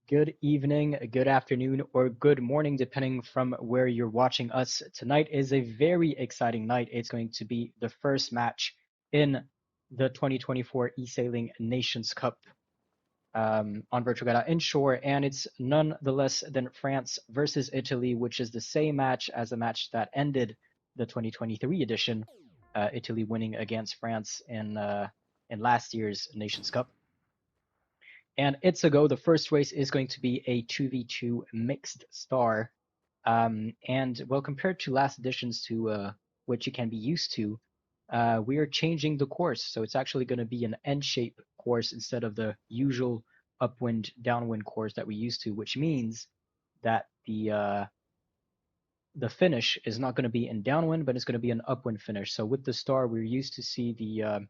good evening, good afternoon, or good morning, depending from where you're watching us. Tonight is a very exciting night. It's going to be the first match in the 2024 eSailing Nations Cup on Virtual Gala Inshore, and it's none the less than France versus Italy, which is the same match as the match that ended the 2023 edition, Italy winning against France in last year's Nations Cup. And it's a go. The first race is going to be a 2v2 mixed star. And well, compared to last editions to what you can be used to, we are changing the course. So it's actually going to be an N-shape course instead of the usual upwind, downwind course that we used to, which means that the finish is not going to be in downwind, but it's going to be an upwind finish. So with the star, we're used to see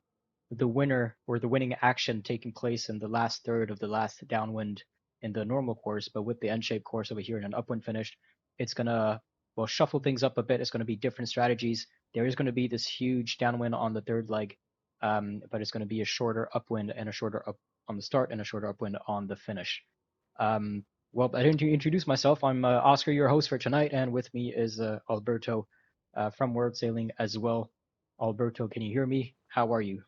the winner or the winning action taking place in the last third of the last downwind in the normal course, but with the N-shaped course over here in an upwind finish, it's gonna shuffle things up a bit. It's gonna be different strategies. There is gonna be this huge downwind on the third leg, but it's gonna be a shorter upwind and a shorter up on the start and a shorter upwind on the finish. Well, I didn't introduce myself. I'm Oscar, your host for tonight, and with me is Alberto from World Sailing as well. Alberto, can you hear me? How are you?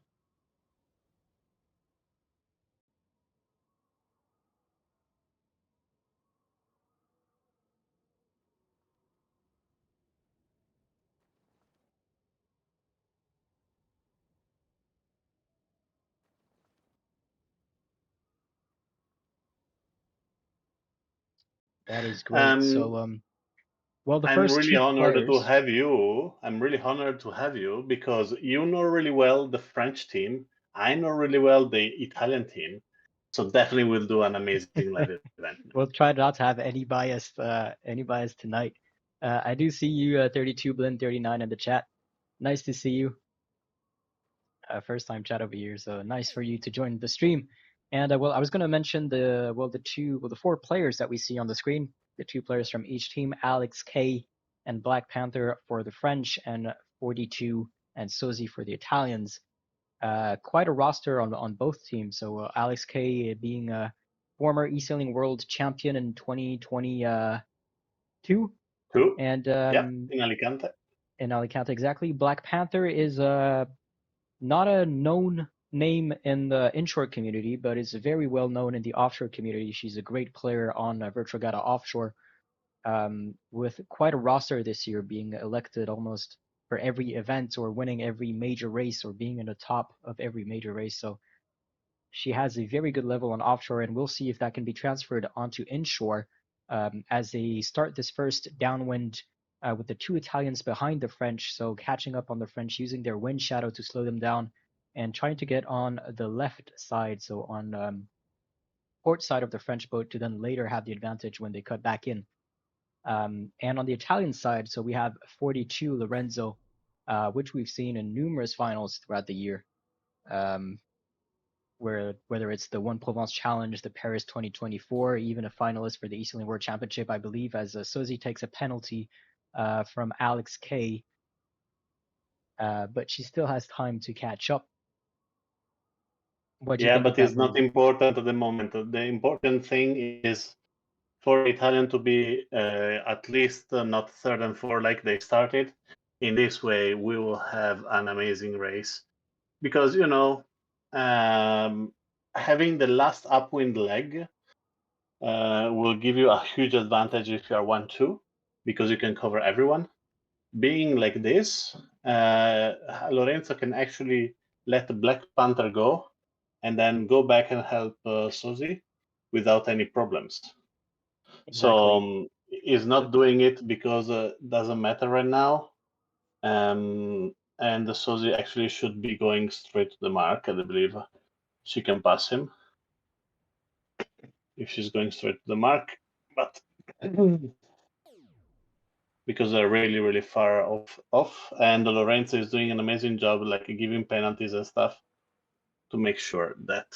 That is great. Um, So, well, the I'm first really two honored to players, have you. I'm really honored to have you because you know really well the French team. I know really well the Italian team. So definitely we'll do an amazing live event. we'll try not to have any bias tonight. I do see you, 32 Blend 39 in the chat. Nice to see you. First time chat over here, so nice for you to join the stream. And well, I was going to mention the four players that we see on the screen, the two players from each team, Alex K and Black Panther for the French, and 42 and Sozi for the Italians. Quite a roster on both teams. So Alex K being a former eSailing World Champion in 2022, Two? and Yeah, in Alicante. in Alicante exactly. Black Panther is not a known name in the inshore community, but is very well known in the offshore community. She's a great player on Virtual Gata Offshore, with quite a roster this year, being elected almost for every event or winning every major race or being in the top of every major race. So she has a very good level on offshore, and we'll see if that can be transferred onto inshore as they start this first downwind with the two Italians behind the French. So catching up on the French, using their wind shadow to slow them down and trying to get on the left side, so on port side of the French boat, to then later have the advantage when they cut back in. And on the Italian side, so we have 42 Lorenzo, which we've seen in numerous finals throughout the year. Um, whether it's the One Provence Challenge, the Paris 2024, even a finalist for the eSailing World Championship, I believe, as Suzy takes a penalty from Alex K, but she still has time to catch up. What do you Yeah, think of but that it's move? not important at the moment. The important thing is for Italian to be at least not third and fourth like they started. In this way, we will have an amazing race because having the last upwind leg will give you a huge advantage if you are 1-2 because you can cover everyone. Being like this, Lorenzo can actually let the Black Panther go and then go back and help Suzy without any problems. So Exactly. he's not doing it because it doesn't matter right now. And the Suzy actually should be going straight to the mark. I believe she can pass him if she's going straight to the mark. But because they're really, really far off, and Lorenzo is doing an amazing job, like giving penalties and stuff to make sure that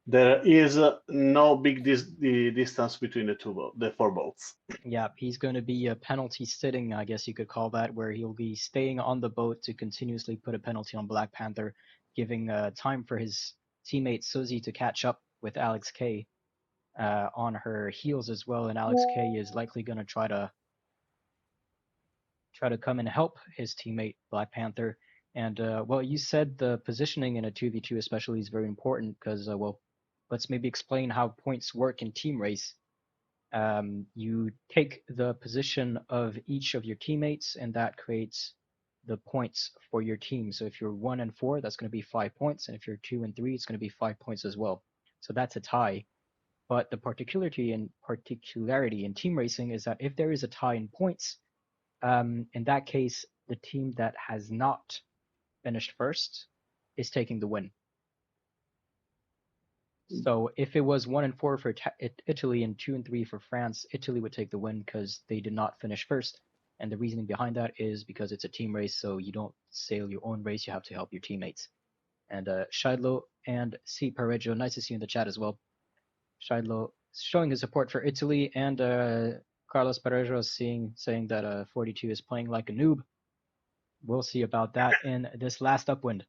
there is no big distance between the four boats. Yeah, he's going to be a penalty sitting, I guess you could call that, where he'll be staying on the boat to continuously put a penalty on Black Panther, giving time for his teammate Suzy to catch up with Alex K. on her heels as well, and Alex K is likely going to try to come and help his teammate Black Panther. And well, you said the positioning in a 2v2 especially is very important because well, let's maybe explain how points work in team race. You take the position of each of your teammates, and that creates the points for your team. So if you're 1 and 4, that's going to be 5 points, and if you're 2 and 3, it's going to be 5 points as well. So that's a tie. But the particularity in team racing is that if there is a tie in points, in that case, the team that has not finished first is taking the win. So if it was 1 and 4 for Italy and 2 and 3 for France, Italy would take the win because they did not finish first. And the reasoning behind that is because it's a team race, so you don't sail your own race, you have to help your teammates. And Shidlo and C. Pareggio, nice to see you in the chat as well. Shidlo showing his support for Italy, and Carlos Pareggio saying that 42 is playing like a noob. We'll see about that in this last upwind.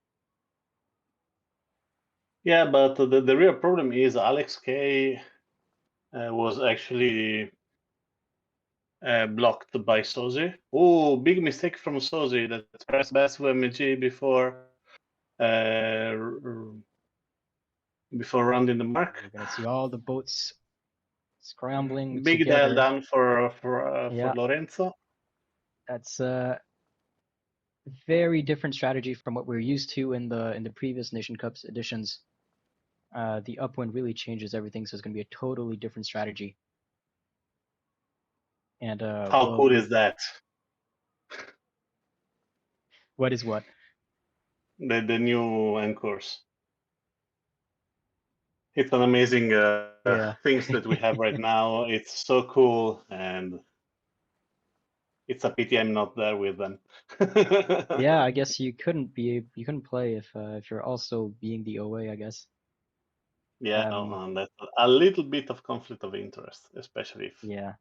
Yeah, but the real problem is Alex K was actually blocked by Sozi. Oh, big mistake from Sozi that pressed best MG uh, before rounding the mark. We're gonna see all the boats scrambling Big dial together. down for Yeah, Lorenzo. that's a very different strategy from what we're used to in the previous Nation Cups editions. The upwind really changes everything, so it's gonna be a totally different strategy. And How well, cool is that? what is what? The new anchors. It's an amazing Yeah. things that we have right now. It's so cool, and it's a pity I'm not there with them. Yeah, I guess you couldn't play if you're also being the OA, I guess. Yeah, Um, and that's a little bit of conflict of interest, especially if yeah.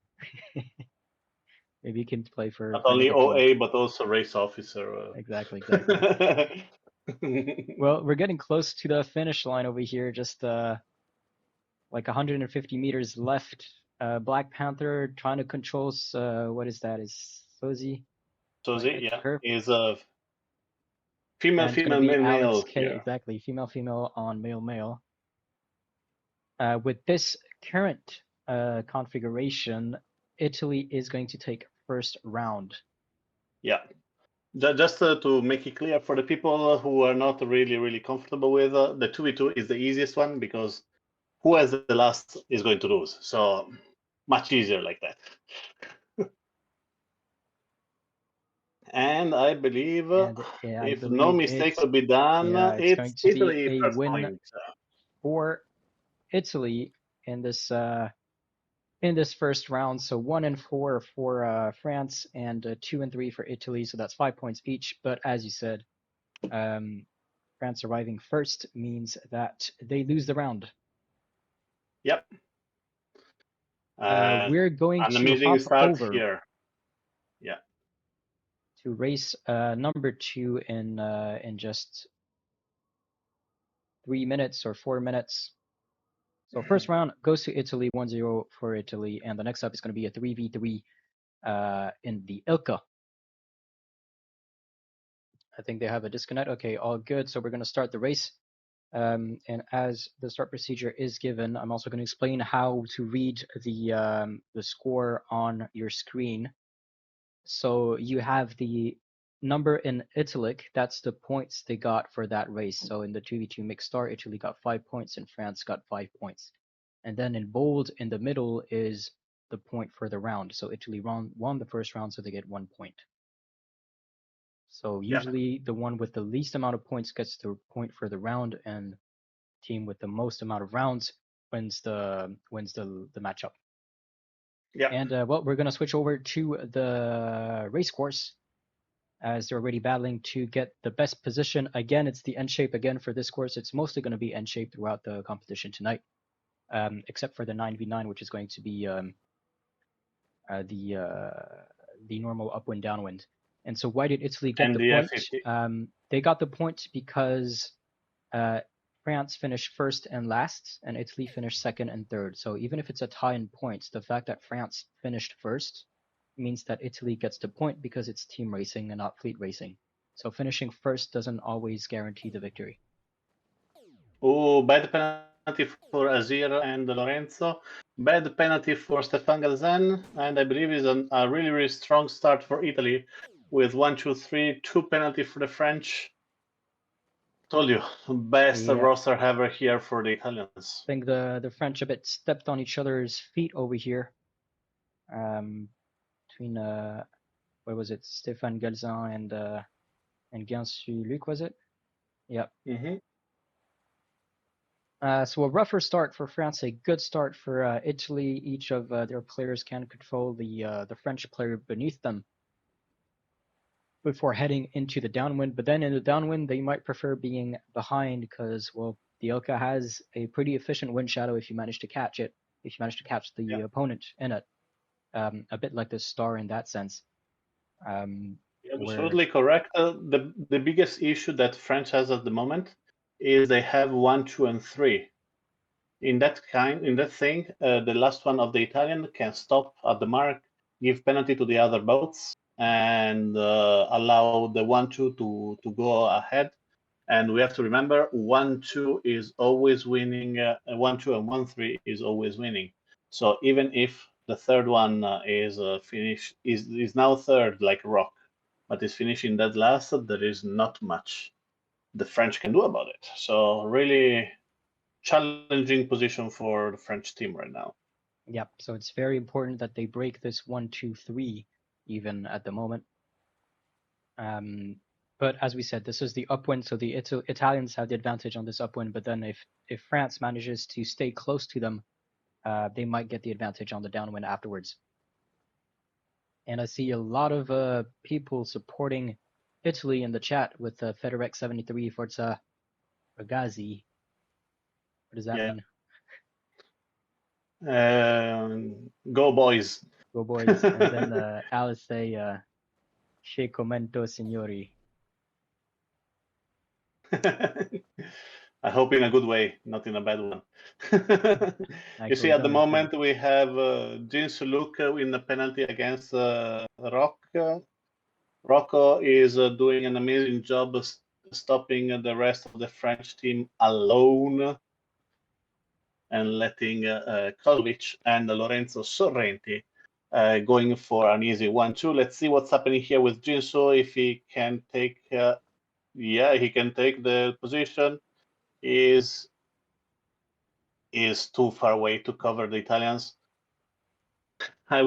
Maybe you can play not for only another team. OA but also race officer. Exactly, exactly. Well, we're getting close to the finish line over here. Just like 150 meters left. Black Panther trying to control. What is that? Is Sozi right Suzy, next to yeah, her? is a female, And it's gonna female, be male, Alex male K. here. Exactly, female, female on male, male. With this current configuration, Italy is going to take first round. Yeah. Just to make it clear for the people who are not really comfortable with the 2v2 is the easiest one because who has the last is going to lose. So much easier like that. And I believe, And I if no believe mistake will be done, it's going it's to be Italy a first win point. for Italy in this first round. So 1 and 4 for France and 2 and 3 for Italy. So that's 5 points each. But as you said, um, France arriving first means that they lose the round. Yep. We're going An to amazing hop start over here. Yeah. to race number 2 in just 3 minutes or 4 minutes. So first round goes to Italy, 1-0 for Italy, and the next up is going to be a 3v3 in the Ilka. I think they have a disconnect. Okay, all good. So we're going to start the race. And as the start procedure is given, I'm also going to explain how to read the score on your screen. So you have the number in italic. That's the points they got for that race. So in the 2v2 mixed start, Italy got 5 points and France got 5 points. And then in bold in the middle is the point for the round. So Italy won the first round, so they get 1 point. So Yeah. usually the one with the least amount of points gets the point for the round, and team with the most amount of rounds wins the matchup. Yeah. And well, we're gonna switch over to the race course as they're already battling to get the best position. Again, it's the end shape again for this course. It's mostly going to be end shape throughout the competition tonight, except for the 9v9, which is going to be the normal upwind downwind. And so why did Italy get And the the point? F50. They got the point because France finished first and last, and Italy finished second and third. So even if it's a tie in points, the fact that France finished first means that Italy gets the point because it's team racing and not fleet racing. So finishing first doesn't always guarantee the victory. Oh, bad penalty for Azir and Lorenzo. Bad penalty for Stefan Galzan, and I believe is a really, really strong start for Italy with 1, 2, 3, 2 penalty for the French. Told you, best Yeah. roster ever here for the Italians. I think the French a bit stepped on each other's feet over here. Between what was it, Stéphane Galzan and Guinsou Luc, was it? Yep. Mm-hmm. So a rougher start for France, a good start for Italy. Each of their players can control the French player beneath them before heading into the downwind. But then in the downwind, they might prefer being behind because, well, the Ilka has a pretty efficient wind shadow if you manage to catch it, if you manage to catch the opponent in it. A bit like the Star in that sense. You're Where absolutely correct. The biggest issue that France has at the moment is they have 1, 2, and 3. In that thing, the last one of the Italian can stop at the mark, give penalty to the other boats, and allow the 1, 2 to go ahead. And we have to remember 1, 2 is always winning. 1, 2, and 1, 3 is always winning. So even if the third one is finished, is now third like Rock, but is finishing dead last, there is not much the French can do about it. So really challenging position for the French team right now. Yep. So it's very important that they break this 1, 2, 3 even at the moment. But as we said, this is the upwind, so the Italians have the advantage on this upwind. But then if France manages to stay close to them, they might get the advantage on the downwind afterwards. And I see a lot of people supporting Italy in the chat with Federec 73 Forza Ragazzi. What does that Yeah. mean? Go boys. Go boys. And then Alice say, Che commento signori. I hope in a good way, not in a bad one. You see, Actually, at the don't intend. moment we have Jinsu Luke in the penalty against Rock. Rocco is doing an amazing job stopping the rest of the French team alone and letting Kovic and Lorenzo Sorrenti going for an easy 1-2. Let's see what's happening here with Jinsu, if he can take he can take the position. Is too far away to cover the Italians. I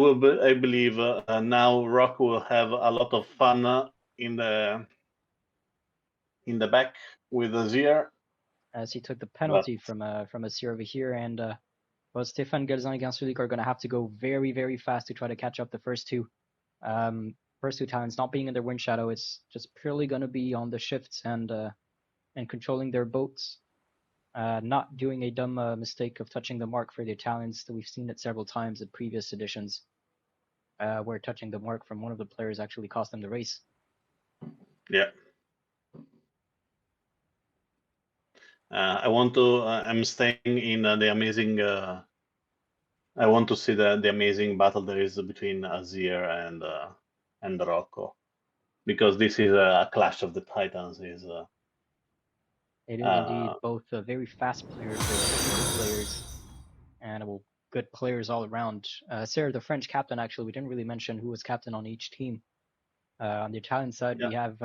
believe now Rock will have a lot of fun in the back with Azier. As he took the But penalty from Asir over here, and well, Stéphane Galzan and Gansulik are going to have to go very, very fast to try to catch up the first two. First two talents not being in their wind shadow, it's just purely going to be on the shifts and controlling their boats. Not doing a dumb mistake of touching the mark for the Italians. We've seen it several times in previous editions, where touching the mark from one of the players actually cost them the race. yeah. I want to. I'm staying in the amazing. I want to see the amazing battle there is between Azir and Rocco, because this is a clash of the titans. It is indeed both very fast players, very technical players, and well, good players all around. Sarah, the French captain, actually, we didn't really mention who was captain on each team. On the Italian side, we have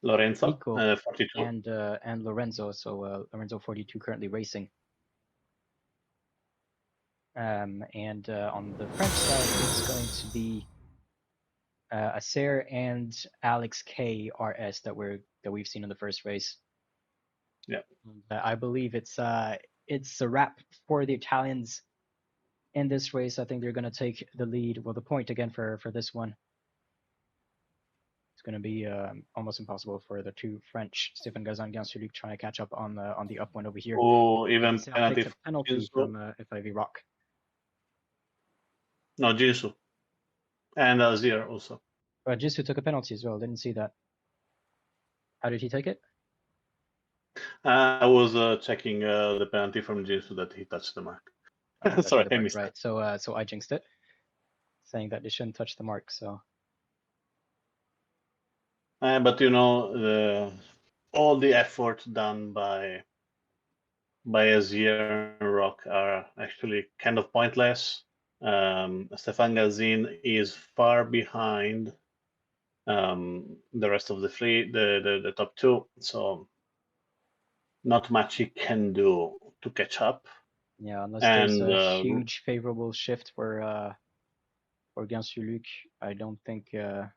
Lorenzo, Nico 42. and Lorenzo. So Lorenzo 42 currently racing. And on the French side, it's going to be Acer and Alex K RS that we've seen in the first race. Yeah. I believe it's a wrap for the Italians in this race. I think they're going to take the lead. Well, the point again for this one. It's going to be almost impossible for the two French, Stefan Gazan and Sulik, trying to catch up on the upwind over here. Oh, even Sal penalty takes a for penalty Jinsu. from FIV Rock. No, Jinsu. And Azir also. Jisoo took a penalty as well. Didn't see that. How did he take it? I was checking the penalty from Jinsu that he touched the mark. Touching Sorry, the I mark, missed right? So I jinxed it, saying that they shouldn't touch the mark. So that. But all the effort done by Azir and Rock are actually kind of pointless. Stefan Gazin is far behind the rest of the fleet, the top two. So not much he can do to catch up. yeah, unless there's And a huge favorable shift for Gansu Luke, I don't think. Yeah.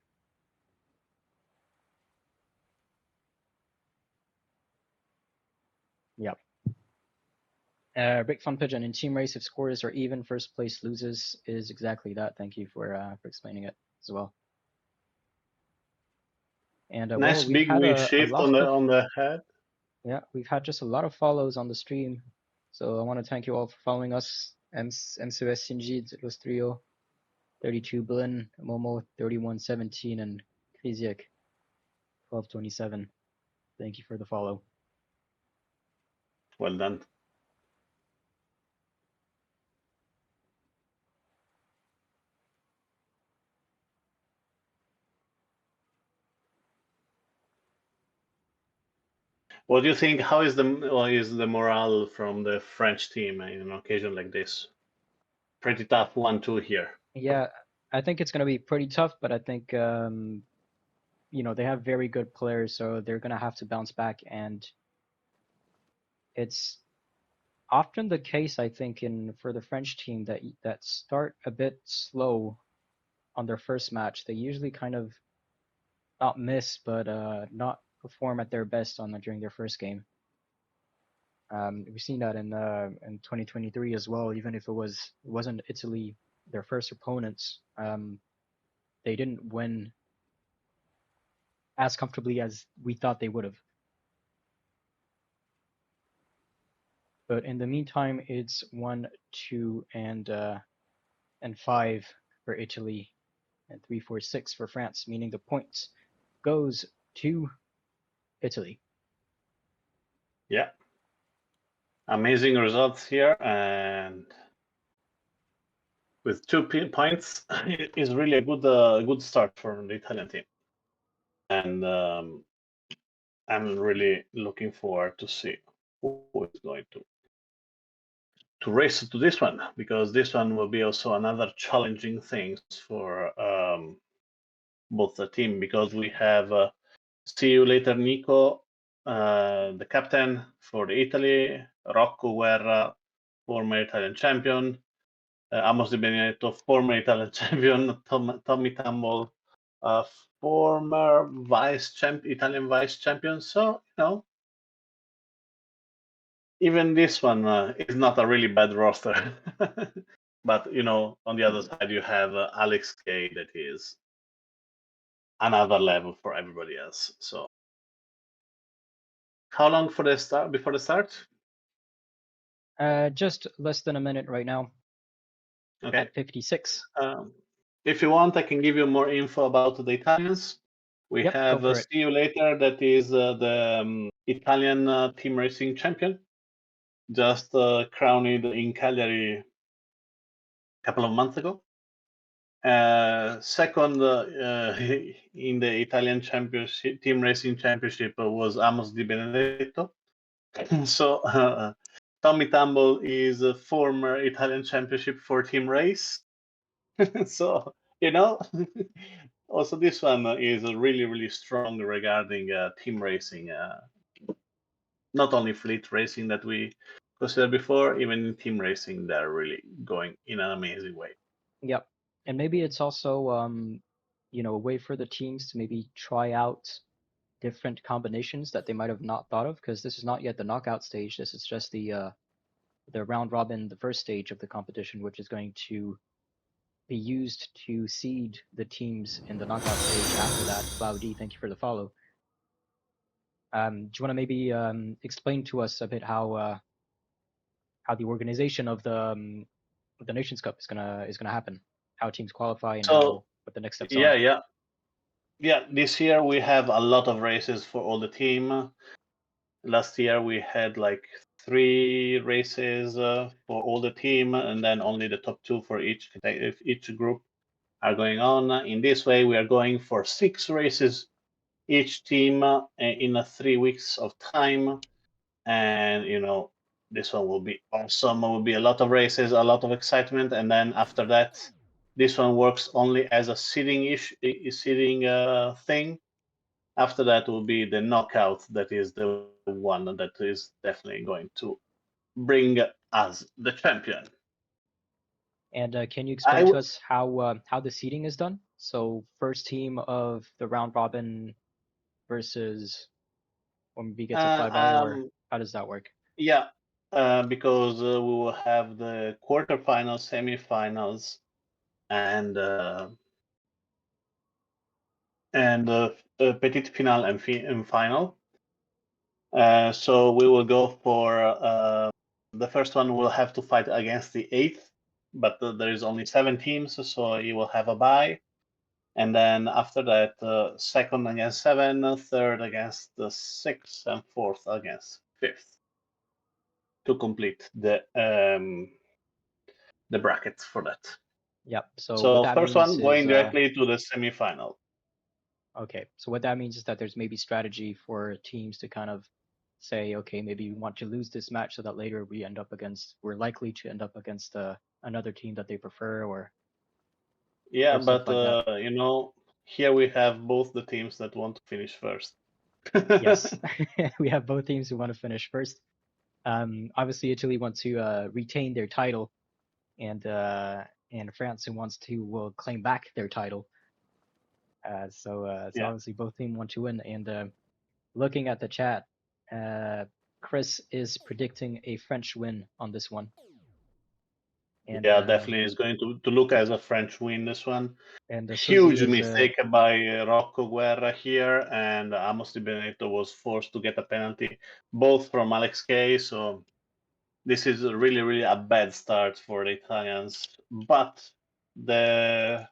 Rick Fun Pigeon in team race, if scores are even, first place loses is exactly that. Thank you for explaining it as well. And well, nice we've big had wing a shift lot of on the head. yeah, we've had just a lot of follows on the stream. So I want to thank you all for following us. MCS Sinjid, Lustrio, 32 Blin, Momo, 3117, and Kriziak, 1227. Thank you for the follow. Well done. What do you think? How is the morale from the French team in an occasion like this? Pretty tough 1-2 here. Yeah, I think it's going to be pretty tough, but I think they have very good players, so they're going to have to bounce back. And it's often the case, I think, for the French team that start a bit slow on their first match. They usually kind of not miss, but not perform at their best during their first game. We've seen that in 2023 as well. Even if it wasn't Italy their first opponents, they didn't win as comfortably as we thought they would have. But in the meantime, it's 1, 2, and 5 for Italy, and 3, 4, 6 for France, meaning the points goes to Italy. Yeah, amazing results here, and with 2 points is really a good start for the Italian team. And I'm really looking forward to see who is going to race to this one, because this one will be also another challenging thing for both the team, because we have see you later Nico, the captain for Italy, Rocco Guerra, former Italian champion, Amos Di Benedetto, former Italian champion, Tommy Tumble, former Italian vice champion. So even this one is not a really bad roster. But on the other side, you have Alex K, that is another level for everybody else. So, how long for the start before the start? Just less than a minute right now. Okay. At 56. If you want, I can give you more info about the Italians. We Yep, have go for it. See You Later, that is the Italian team racing champion, just crowned in Cagliari a couple of months ago. Second in the Italian championship, team racing championship, was Amos Di Benedetto. So Tommy Tumble is a former Italian championship for team race. So also this one is really, really strong regarding team racing. Not only fleet racing that we considered before, even in team racing, they're really going in an amazing way. Yep. And maybe it's also a way for the teams to maybe try out different combinations that they might have not thought of, because this is not yet the knockout stage. This is just the round robin, the first stage of the competition, which is going to be used to seed the teams in the knockout stage after that. Cloudy, thank you for the follow. Do you want to maybe explain to us a bit how the organization of the Nations Cup is gonna happen, how teams qualify, and So what the next steps yeah, are? yeah. This year we have a lot of races for all the team. Last year we had like 3 races for all the team, and then only the top 2 for each group are going on. In this way, we are going for 6 races each team in 3 weeks of time, and this one will be awesome. It will be a lot of races, a lot of excitement, and then after that, this one works only as a seeding thing. After that will be the knockout. That is the one that is definitely going to bring us the champion. And can you I explain to us how the seeding is done? So first team of the round robin versus when we get to uh, flyby, or um how does that work? yeah, because we will have the quarterfinals, semifinals, and petite finale and final. So we will go for the first one. Will have to fight against the eighth, but there is only 7 teams, so you will have a bye. And then after that, second against 7, third against the sixth, and fourth against fifth to complete the brackets for that. Yep. So what So that first means one is going directly to the semifinal. okay. So what that means is that there's maybe strategy for teams to kind of say, okay, maybe we want to lose this match so that later we're likely to end up against another team that they prefer, Yeah, or stuff but like that. here we have both the teams that want to finish first. Yes, we have both teams who want to finish first. Obviously, Italy wants to retain their title, and France who wants to will claim back their title. So Yeah, obviously both teams want to win. And looking at the chat, Chris is predicting a French win on this one, and yeah, definitely is going to look as a French win this one. Susie Huge is mistake by Rocco Guerra here, and Amos Di Benedetto was forced to get a penalty, both from Alex Kay. So this is really, really a bad start for the Italians. But the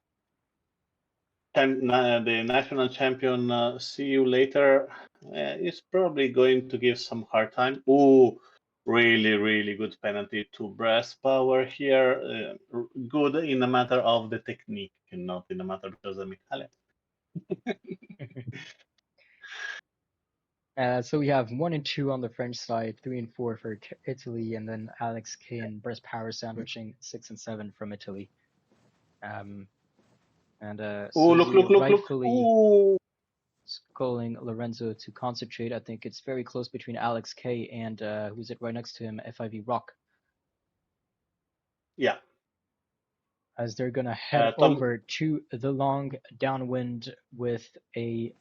the national champion, see you later, is probably going to give some hard time. Ooh, really, really good penalty to Brass Power here. Good in a matter of the technique, and not in a matter because I'm Italian. so we have 1 and 2 on the French side, 3 and 4 for Italy, and then Alex K and Breast Power sandwiching 6 and 7 from Italy. Um, and Oh, look, Susie look, look, look. rightfully Ooh. calling Lorenzo to concentrate. I think it's very close between Alex K and who's it right next to him, FIV Rock, Yeah. as they're gonna head Tom, over to the long downwind with a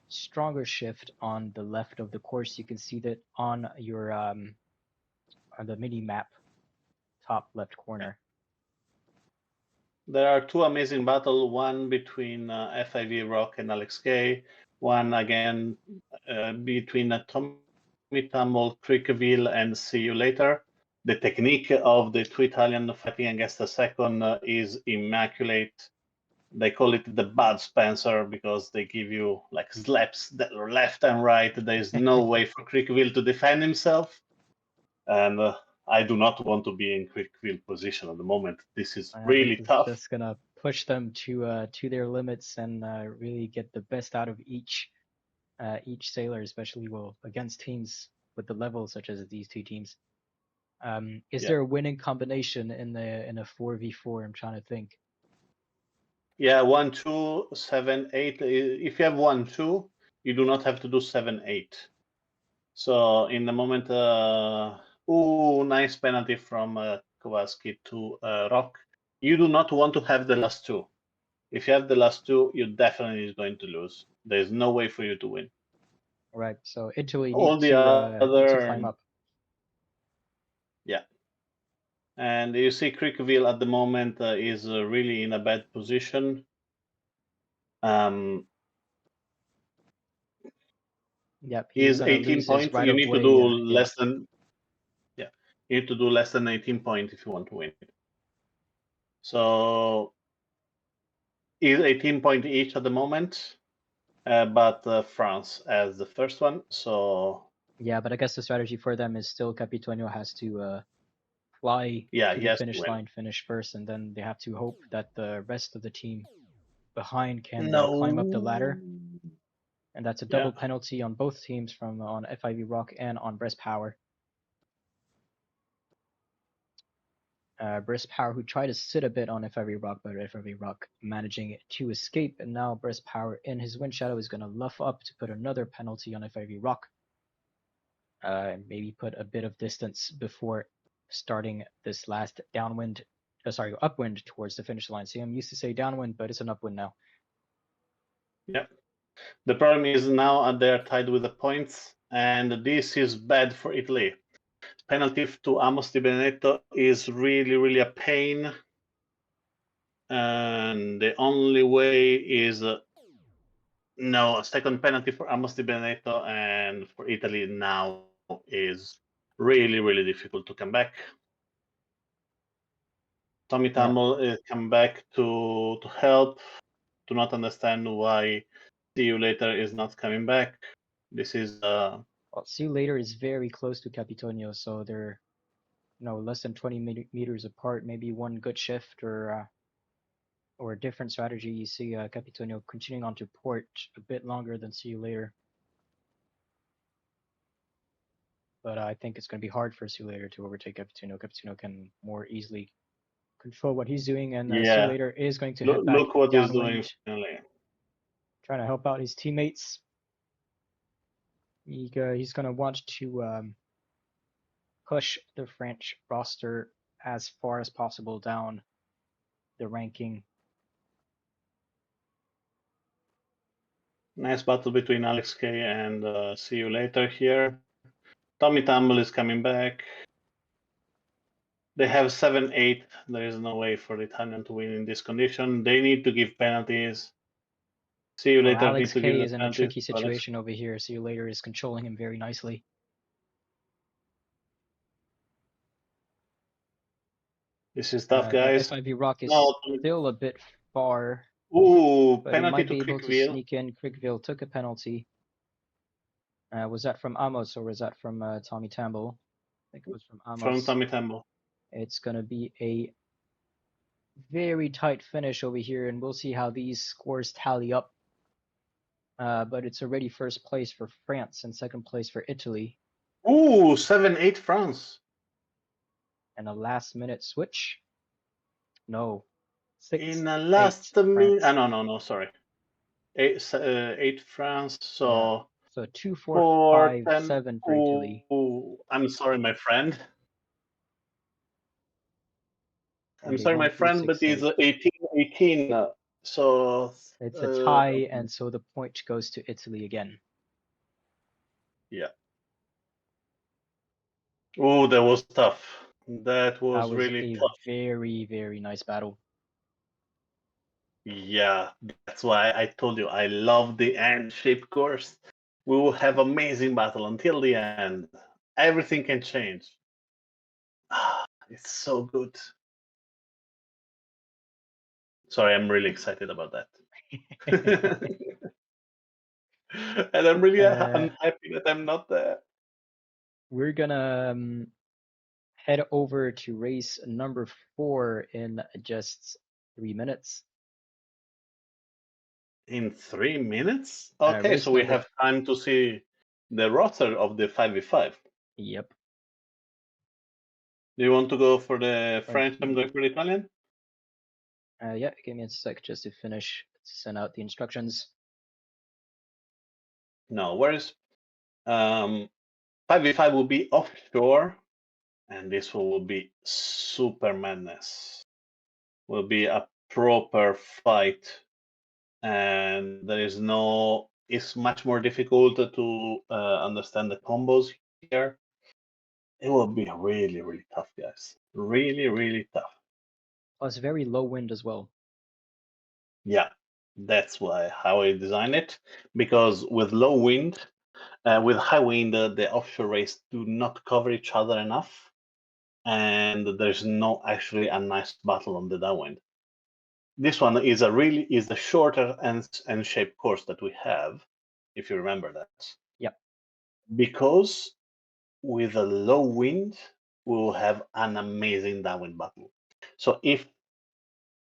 stronger shift on the left of the course. You can see that on your on the mini map, top left corner. there are 2 amazing battles, one between FIV Rock and Alex Kay, one again between Tommy Tummel, Crickville, and See You Later. The technique of the 2 Italian fighting against the second is immaculate. They call it the Bud Spencer because they give you like slaps left and right. There's no way for Crickville to defend himself. And I do not want to be in Crickville position at the moment. This is This really is tough. just gonna push them to their limits and really get the best out of each sailor, especially well against teams with the level such as these 2 teams. Is Yeah. there a winning combination in a 4v4? I'm trying to think. Yeah, 1, 2, 7, 8. If you have 1, 2, you do not have to do 7, 8. So in the moment, nice penalty from Kowalski to Rock. You do not want to have the last 2. If you have the last 2, you definitely is going to lose. There's no way for you to win. Right. So Italy All the need to other, climb up. yeah. And you see, Crickville at the moment is really in a bad position. Yep, he's Is gonna 18 lose his points. right You of need to way. do Yeah. less than Yeah, you need to do less than 18 points if you want to win. So is 18 point each at the moment, but France as the first one. So Yeah, but I guess the strategy for them is still Capitonio has to fly Yeah, to the yes, to finish win. line, finish first, and then they have to hope that the rest of the team behind can climb up the No. ladder. And that's a Yeah, double penalty on both teams from on FIV Rock and on Breast Power. Breast Power who tried to sit a bit on FIV Rock, but FIV Rock managing to escape, and now Breast Power in his wind shadow is going to luff up to put another penalty on FIV Rock. Maybe put a bit of distance before starting this last downwind, upwind towards the finish line. See, I'm used to say downwind, but it's an upwind now. yeah. The problem is now they're tied with the points, and this is bad for Italy. Penalty to Amos Di Benedetto is really, really a pain. And the only way is no, a second penalty for Amos Di Benedetto, and for Italy now is really, really difficult to come back. Tommy Yeah. Tamble come back to help, to not understand why See You Later is not coming back. This is Well, See You Later is very close to Capitonio, so they're less than 20 meters apart. Maybe one good shift or a different strategy. You see Capitonio continuing on to port a bit longer than See You Later. But I think it's going to be hard for See You Later to overtake Capitonio. Capitonio can more easily control what he's doing, and See You yeah. Later is going to head back Look what he's doing downwind, finally. trying to help out his teammates. He's going to want to push the French roster as far as possible down the ranking. Nice battle between Alex K and See You Later here. Tommy Tumble is coming back. They have 7-8. There is no way for the Italian to win in this condition. They need to give penalties. See You Well, Later need Alex to give K the is in a penalties. tricky situation over here. See You Later is controlling him very nicely. This is tough, But guys. FIV Rock is No. still a bit far, Ooh, but he penalty might to be able to Crickville. sneak in. Crickville took a penalty. Was that from Amos or was that from Tommy Tamble? I think it was from From Amos. Tommy Tumble. It's going to be a very tight finish over here, and we'll see how these scores tally up. But it's already first place for France and second place for Italy. Ooh, 7-8 France. And a last minute switch. No. In 6-8 the last minute. France. No, sorry. 8 France. Yeah. So So 2, 4, 4, 5, 10. 7 for Italy. Ooh, I'm sorry, my friend. Or I'm they sorry, my won through friend, but it's 6-8. 18-18. So, It's a tie, and so the point goes to Italy again. yeah. Oh, that was tough. That That was was really a tough. very, very nice battle. Yeah, that's why I told you I love the end shape course. We will have amazing battle until the end. Everything can change. It's so good. Sorry, I'm really excited about that. And I'm really unhappy that I'm not there. We're gonna head over to race number 4 in just 3 minutes. In 3 minutes? Okay, Race so we number. have time to see the rotor of the 5v5. Yep. Do you want to go for the French? I'm Okay. going for the Italian. Yeah, give me a sec just to finish, send out the instructions. No worries. 5v5 will be offshore, and this will be super madness. Will be a proper fight, and there is no. It's much more difficult to understand the combos here. It will be really, really tough, guys. Really, really tough. Plus very low wind as well. Yeah, that's why how I design it. Because with low wind, with high wind, the offshore race do not cover each other enough, and there's no actually a nice battle on the downwind. This one is the shorter and shape course that we have, if you remember that. Yep. because with a low wind, we will have an amazing downwind battle. So if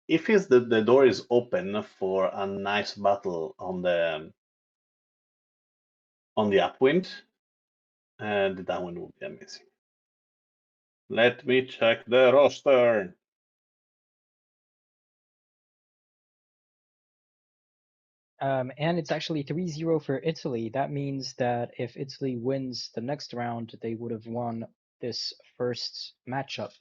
is the door is open for a nice battle on the upwind, the downwind will be amazing. Let me check the roster. And it's actually 3-0 for Italy. That means that if Italy wins the next round, they would have won this first matchup.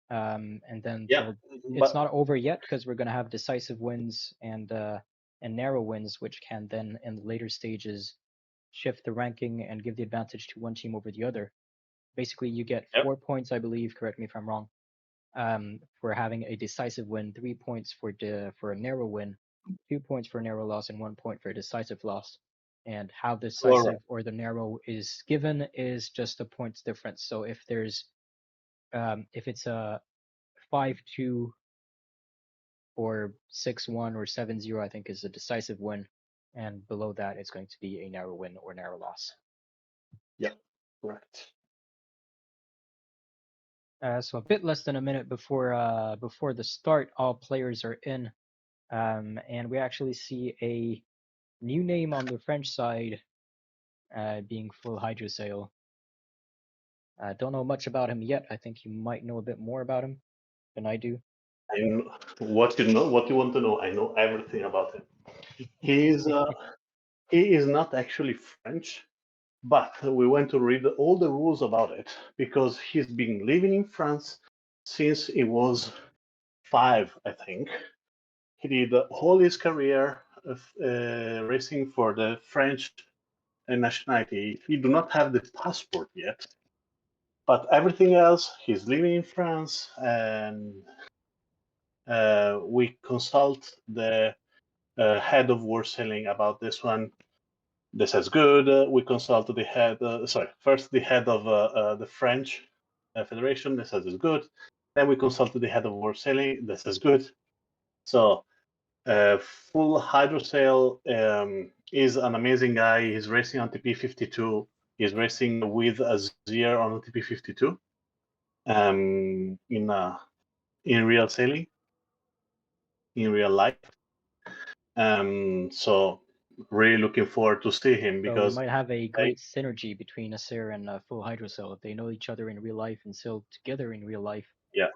And then Yeah, they'll. It's but not over yet because we're gonna have decisive wins and narrow wins, which can then in the later stages shift the ranking and give the advantage to one team over the other. Basically, you get yep, 4 points, I believe. Correct me if I'm wrong. For having a decisive win, 3 points for a narrow win, 2 points for a narrow loss, and 1 point for a decisive loss. And how the decisive correct. or the narrow is given is just a points difference. So if it's a 5-2 or 6-1 or 7-0, I think is a decisive win, and below that it's going to be a narrow win or narrow loss. Yeah, correct. So a bit less than a minute before the start, all players are in, and we actually see a new name on the French side, being full hydrosail. Don't know much about him yet. I think you might know a bit more about him than I do. I know what you want to know. I know everything about him. He's he is not actually French, but we went to read all the rules about it because he's been living in France since he was 5, I think. He did all his career of, racing for the French nationality. He do not have the passport yet, but everything else, he's living in France, and we consult the head of war selling about this one. This is good. We consulted the head, first the head of the French Federation. This is good. Then we consulted the head of war selling. This is good. So full hydrosail is an amazing guy. He's racing on TP52. He's racing with Azir on TP52 in real sailing, in real life. So really looking forward to see him So we because might have a I, great synergy between Acer and full hydrosail. If they know each other in real life and sail together in real life, yeah,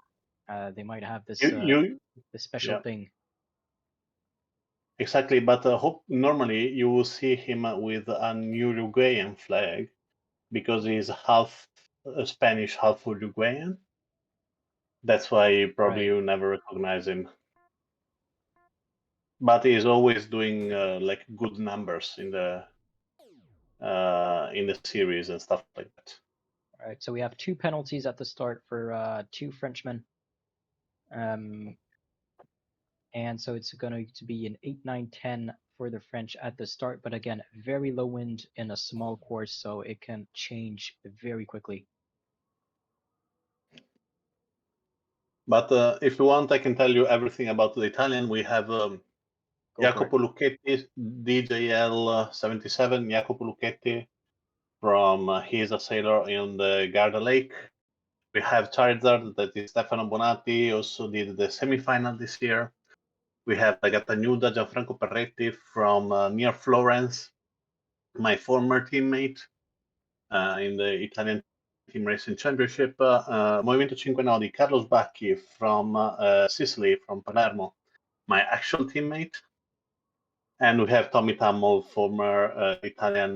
they might have you, you this special yeah, thing. exactly. But hope normally you will see him with an Uruguayan flag because he's half Spanish, half Uruguayan. That's why probably Right. you never recognize him. But he's always doing like good numbers in the series and stuff like that. All right. So we have two penalties at the start for two Frenchmen. Um, and so it's going to be an 8-9-10 for the French at the start. But again, very low wind in a small course, so it can change very quickly. But if you want, I can tell you everything about the Italian. We have Go for it. Jacopo Lucchetti, DJL 77. Jacopo Lucchetti from he is a sailor in the Garda Lake. We have Charizard, that is Stefano Bonatti, also did the semi-final this year. We have Gatanuda, Gianfranco Perretti from near Florence, my former teammate in the Italian Team Racing Championship. Movimento 5 Nodi, Carlos Bacchi from Sicily, from Palermo, my actual teammate. And we have Tommy Tammo, former Italian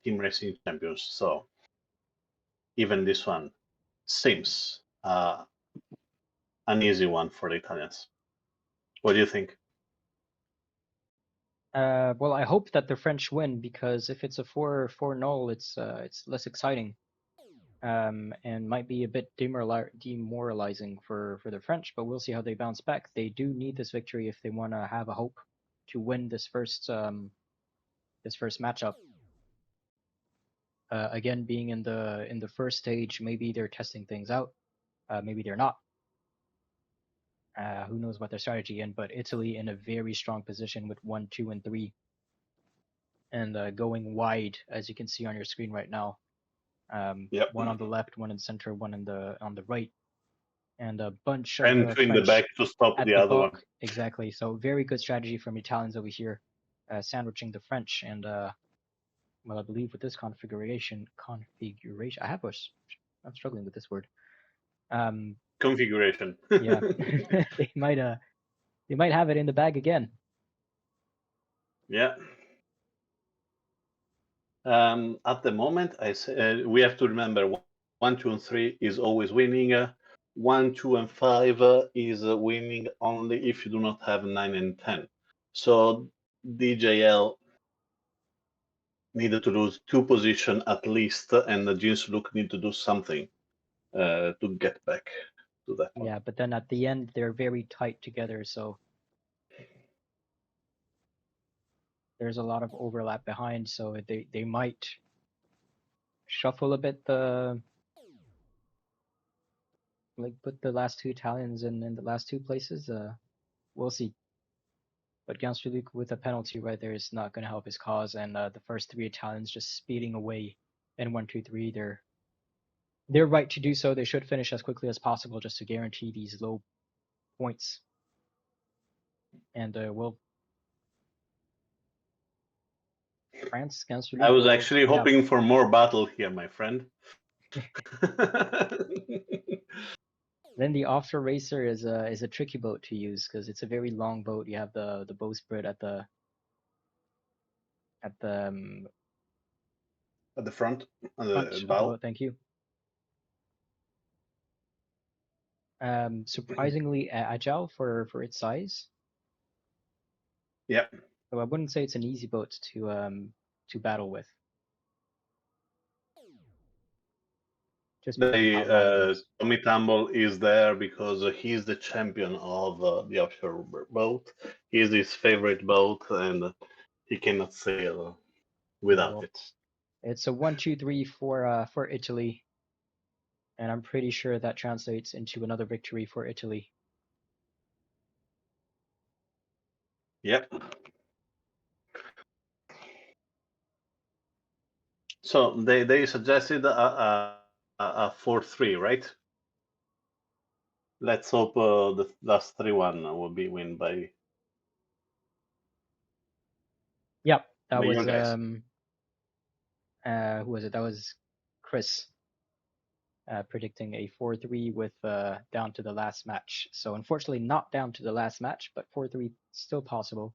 Team Racing Champions. So even this one seems an easy one for the Italians. What do you think? Well, I hope that the French win because if it's a 4-0, it's less exciting. And might be a bit demoralizing for the French, but we'll see how they bounce back. They do need this victory if they want to have a hope to win this first matchup. Again, being in the first stage, maybe they're testing things out. Maybe they're not. Who knows what their strategy in? But Italy in a very strong position with 1, 2, and 3. and going wide, as you can see on your screen right now. Yep. One on the left, one in the center, one on the right, and a bunch of And two in the back French to stop at the the other one. back. Exactly. So very good strategy from Italians over here, sandwiching the French. And well, I believe with this configuration, I'm struggling with this word. Configuration. Yeah, they might have it in the bag again. Yeah. At the moment, we have to remember 1, 2, and 3 is always winning. 1, 2, and 5 is winning only if you do not have 9 and 10. So DJL needed to lose 2 positions at least, and the Jeans Look need to do something to get back to that one. Yeah, but then at the end they're very tight together, so there's a lot of overlap behind. So they might shuffle a bit the like put the last two Italians in the last two places. We'll see. But Ganstreluk with a penalty right there is not going to help his cause, and the first three Italians just speeding away in 1, 2, 3. They're right to do so. They should finish as quickly as possible just to guarantee these low points. And well, France I Ganstreluk was will actually speed up. hoping for more battle here, my friend. Then the offshore racer is a tricky boat to use because it's a very long boat. You have the bowsprit at the At the front, on the front of the bow. boat. Thank you. Surprisingly agile for its size. Yeah. So I wouldn't say it's an easy boat to battle with, just because of how long it is. Tommy Tumble is there because he's the champion of the offshore boat. He's his favorite boat, and he cannot sail Yeah, without well, it. it's a 1, 2, 3 for Italy, and I'm pretty sure that translates into another victory for Italy. Yep. So they suggested a 4-3, right? Let's hope the last 3-1 will be win Yep, that by your was guys. who was it? That was Chris predicting a 4-3 with down to the last match. So unfortunately, not down to the last match, but 4-3 still possible.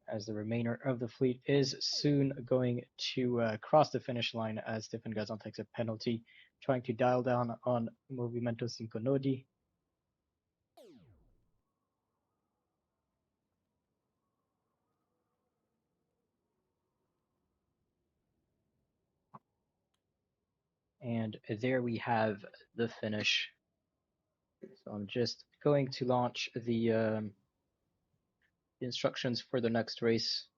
As the remainder of the fleet is soon going to cross the finish line as Stefan Gazan takes a penalty, trying to dial down on Movimento Cinco Nodi. And there we have the finish. So I'm just going to launch the instructions for the next race,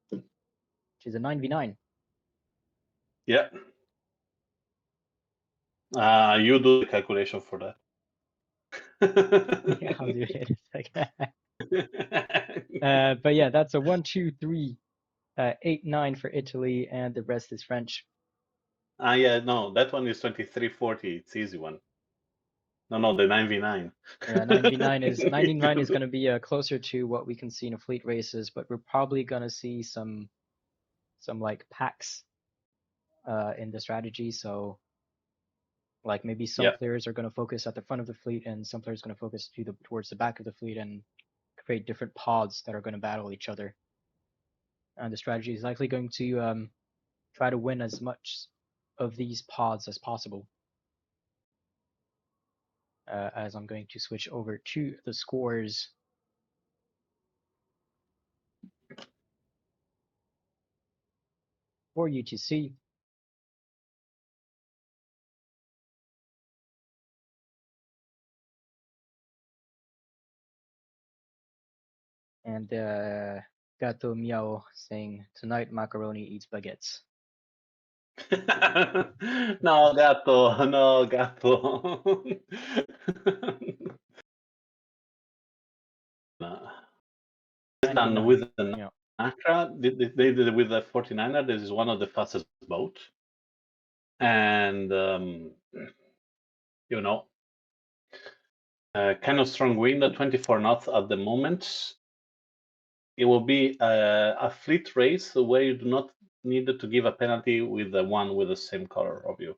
which is a 9v9. Yeah. You do the calculation for Yeah, I'll do that. it in a second. But yeah, that's a 1, 2, 3, 8, 9 for Italy, and the rest is French. Yeah, no, that one is 2340. It's easy one. No, the 9v9. Yeah, 9v9 is going to be closer to what we can see in a fleet races, but we're probably going to see some like packs in the strategy. So like maybe some Yeah. players are going to focus at the front of the fleet, and some players are going to focus towards the back of the fleet and create different pods that are going to battle each other. And the strategy is likely going to try to win as much of these pods as possible. As I'm going to switch over to the scores for you to see. And Gato Miao saying, tonight macaroni eats baguettes. No, gatto, no, gatto. Done with the Yeah. Accra, they did it with the 49er. This is one of the fastest boat, and you know, kind of strong wind at 24 knots at the moment. It will be a fleet race where you do not need to give a penalty with the one with the same color of you.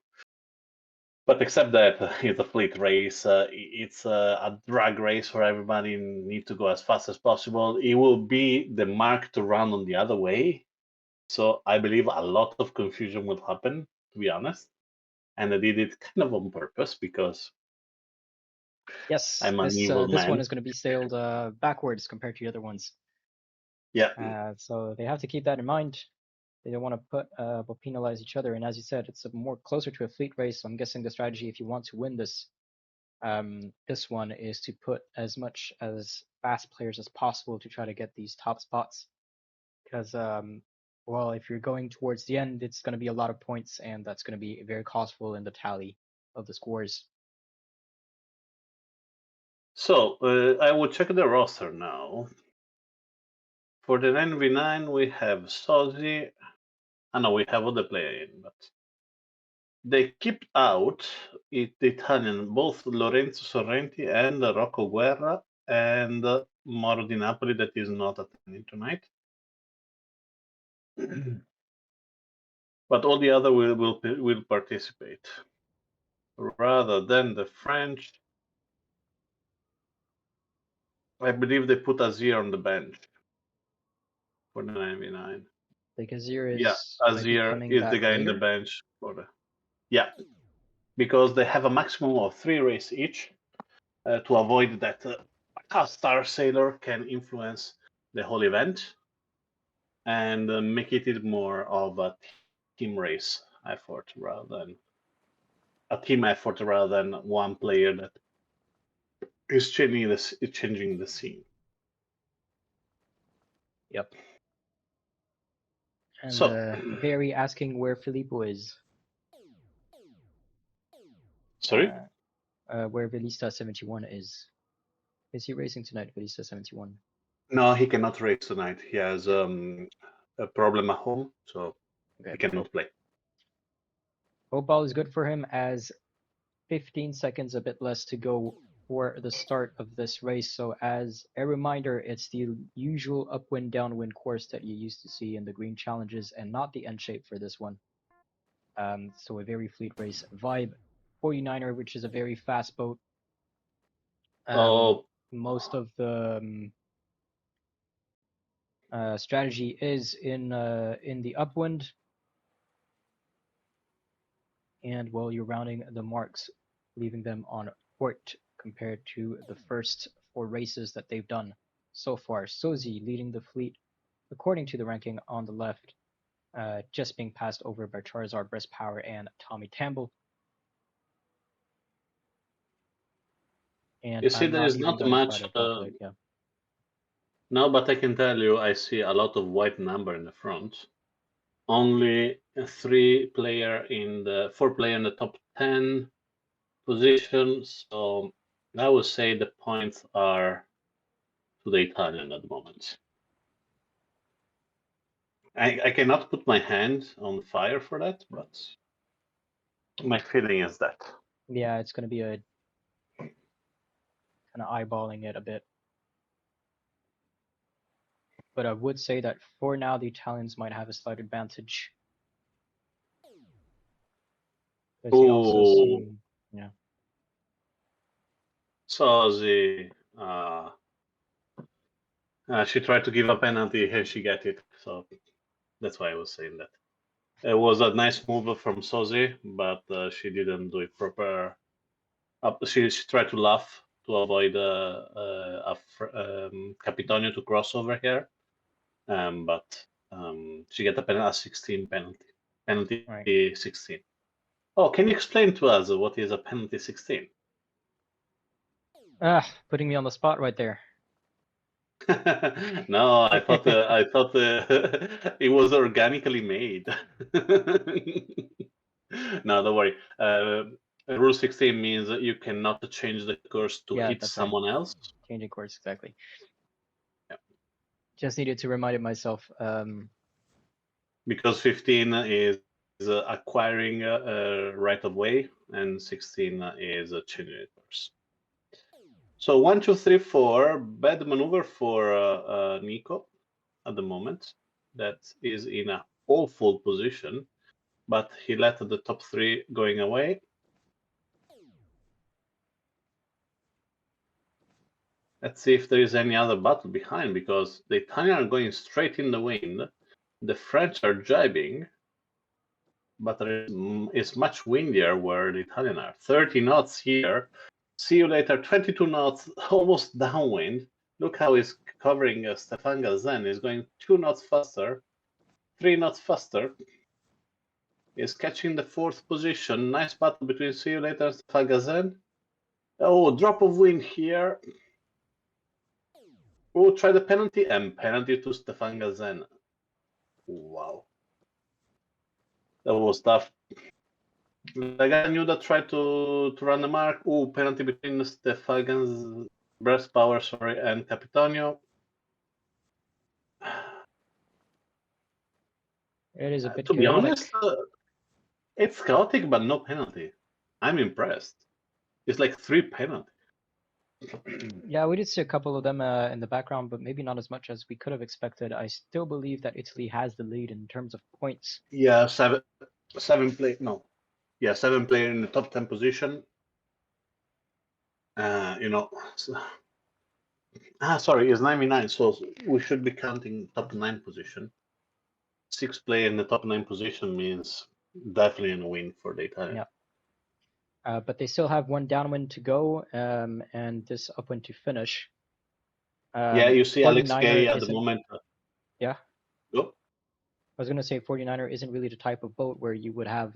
But except that it's a fleet race, it's a drag race where everybody needs to go as fast as possible. It will be the mark to run on the other way. So I believe a lot of confusion will happen, to be honest. And I did it kind of on purpose because Yes, I'm an evil this one man. is going to be sailed backwards compared to the other ones. Yeah. So they have to keep that in mind. They don't want to penalize each other. And as you said, it's more closer to a fleet race. So I'm guessing the strategy, if you want to win this one, is to put as much as fast players as possible to try to get these top spots. Because well, if you're going towards the end, it's going to be a lot of points, and that's going to be very costful in the tally of the scores. So I will check the roster now. For the 9v9, we have Sozi. I know we have other player in, but they keep out the Italian, both Lorenzo Sorrenti and Rocco Guerra, and Mauro Di Napoli that is not attending tonight. But all the other will participate. Rather than the French, I believe they put Azir on the bench for the 9v9. Like Azir Yeah, might Azir becoming is the that guy in the player. bench for the. Yeah, because they have a maximum of 3 races each to avoid that a star sailor can influence the whole event and make it more of a team race effort rather than a team effort rather than one player that is changing the scene. Yep. And So, very asking where Filippo is. sorry? Where Velista 71 is. Is he racing tonight, Velista 71? No, he cannot race tonight. He has a problem at home, so Okay. he cannot play. Hope all is good for him, as 15 seconds, a bit less to go for the start of this race. So as a reminder, it's the usual upwind downwind course that you used to see in the green challenges, and not the end shape for this one. So a very fleet race vibe. 49er, which is a very fast boat. Oh, Most of the strategy is in the upwind, and well, you're rounding the marks, leaving them on port compared to the first 4 races that they've done so far. Sozi leading the fleet according to the ranking on the left, just being passed over by Charizard, Breast Power, and Tommy Tamble. And you see, I'm there not is even not going to try much. to calculate. Yeah. No, but I can tell you, I see a lot of white number in the front. Only 4 player in the top 10 position. So I would say the points are to the Italian at the moment. I cannot put my hand on fire for that, but my feeling is that. Yeah, it's going to be a kind of eyeballing it a bit. But I would say that for now, the Italians might have a slight advantage. Because you also Oh, see, yeah. Sozi. She tried to give a penalty and she got it. So that's why I was saying that. It was a nice move from Sozi, but she didn't do it proper. She tried to laugh to avoid Capitonio to cross over here, but she got a 16 penalty. Penalty Right. 16. Oh, can you explain to us what is a penalty 16? Putting me on the spot right there. No, I thought it was organically made. No, don't worry. Rule 16 means that you cannot change the course to Yeah, hit that's right. someone else. Changing course, exactly. Yeah. Just needed to remind it myself. Because 15 is acquiring right of way, and 16 is changing the course. So 1, 2, 3, 4, bad maneuver for Nico at the moment. That is in a awful position, but he let the top 3 going away. Let's see if there is any other battle behind, because the Italian are going straight in the wind. The French are jibing, but it's much windier where the Italian are. 30 knots here. See you later. 22 knots, almost downwind. Look how he's covering Stefan Galzen. He's going 2 knots faster, 3 knots faster. He's catching the 4th position. Nice battle between See you later and Stefan Galzen. Oh, drop of wind here. Oh, try the penalty, and penalty to Stefan Galzen. Wow. That was tough. Lagagnuda tried to run the mark. Oh, penalty between Stefan's breast power, and Capitonio. It is a bit To be chaotic. honest, it's chaotic, but no penalty. I'm impressed. It's like 3 penalties. Yeah, we did see a couple of them in the background, but maybe not as much as we could have expected. I still believe that Italy has the lead in terms of points. Yeah, seven play. No, yeah, 7 player in the top 10 position. You know, sorry, it's 99. So we should be counting top 9 position. 6 player in the top 9 position means definitely a win for the Italian. Yeah. But they still have one downwind to go, and this upwind to finish. Yeah, you see Alex 49er Kay at the isn't. moment. Yeah. Go. I was gonna say 49er isn't really the type of boat where you would have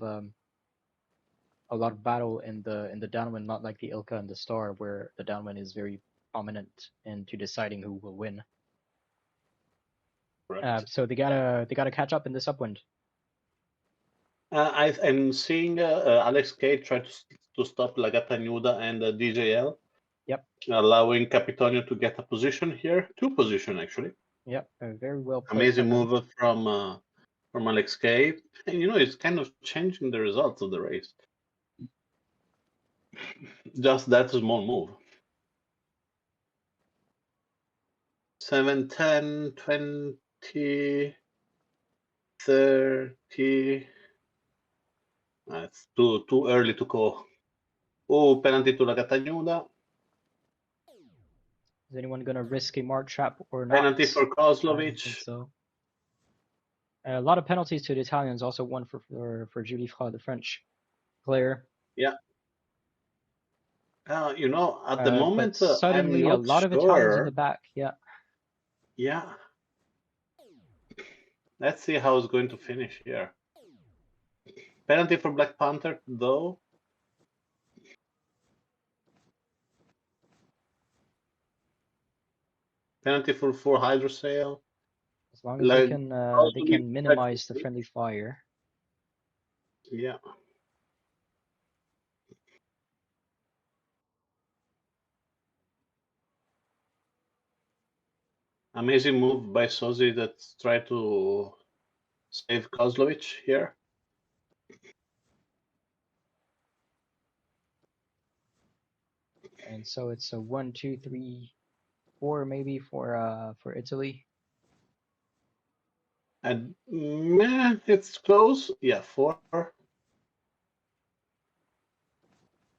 a lot of battle in the downwind, not like the Ilka and the Star, where the downwind is very prominent into deciding who will win. Correct. So they gotta catch up in this upwind. I'm seeing Alex Kay try to stop Lagatanuda and DJL. Yep. Allowing Capitonio to get a position here. 2 position, actually. Yep. Very well played Amazing from him. move from Alex Kay. And, it's kind of changing the results of the race. Just that small move. 7, 10, 20, 30. It's too early to call. Oh, penalty to Lagatanuda. Is anyone gonna risk a mark trap or not? Penalty for I don't think Kozlovic. so. A lot of penalties to the Italians, also one for Julie Fra, the French player. Yeah. At the But moment, I'm suddenly a not lot of Italians in sure. the back. Yeah. Yeah. Let's see how it's going to finish here. Penalty for Black Panther, though. Penalty for Hydrosail. As long as Like, they can minimize the friendly fire. Yeah. Amazing move by Sozi that tried to save Kozlovic here. And so it's a 1, 2, 3, 4 maybe for Italy. And it's close. Yeah, 4.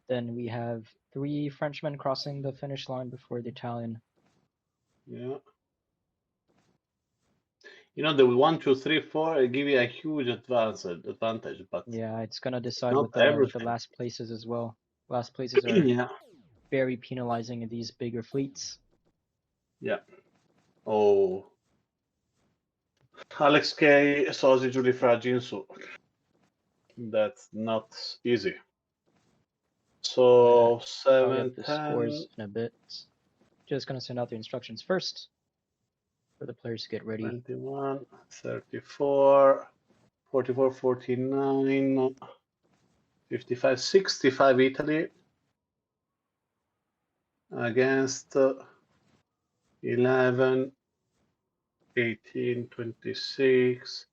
Then we have 3 Frenchmen crossing the finish line before the Italian. Yeah. The 1, 2, 3, 4 give you a huge advantage, but yeah, it's gonna decide not with the everything. last places as well. Last places are Yeah. very penalizing in these bigger fleets. Yeah. Oh. Alex K, Sozi, Giulia Jinsu. That's not easy. So Tally 7, up the 10. scores in a bit. Just gonna send out the instructions first for the players to get ready. 21, 34, 44, 49, 55, 65 Italy against 11, 18, 26,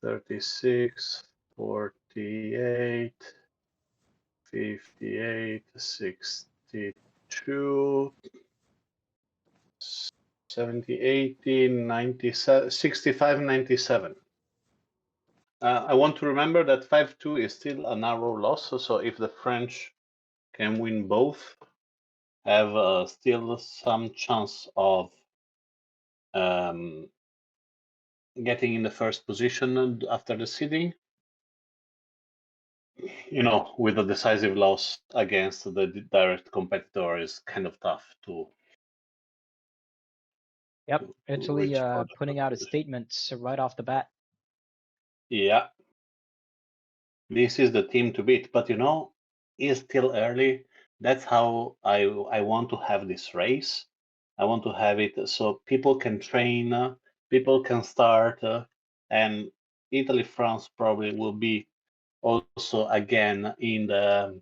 36, 48, 58, 62, 70, 80, 97, 65, 97. I want to remember that 5-2 is still a narrow loss, so if the French can win both, have still some chance of getting in the first position after the seeding. With a decisive loss against the direct competitor is kind of tough to Yep, Italy reach for the putting first out a position. statement right off the bat. Yeah, this is the team to beat, but it's still early. That's how I want to have this race. I want to have it so people can train, people can start, and Italy, France probably will be also again in the um,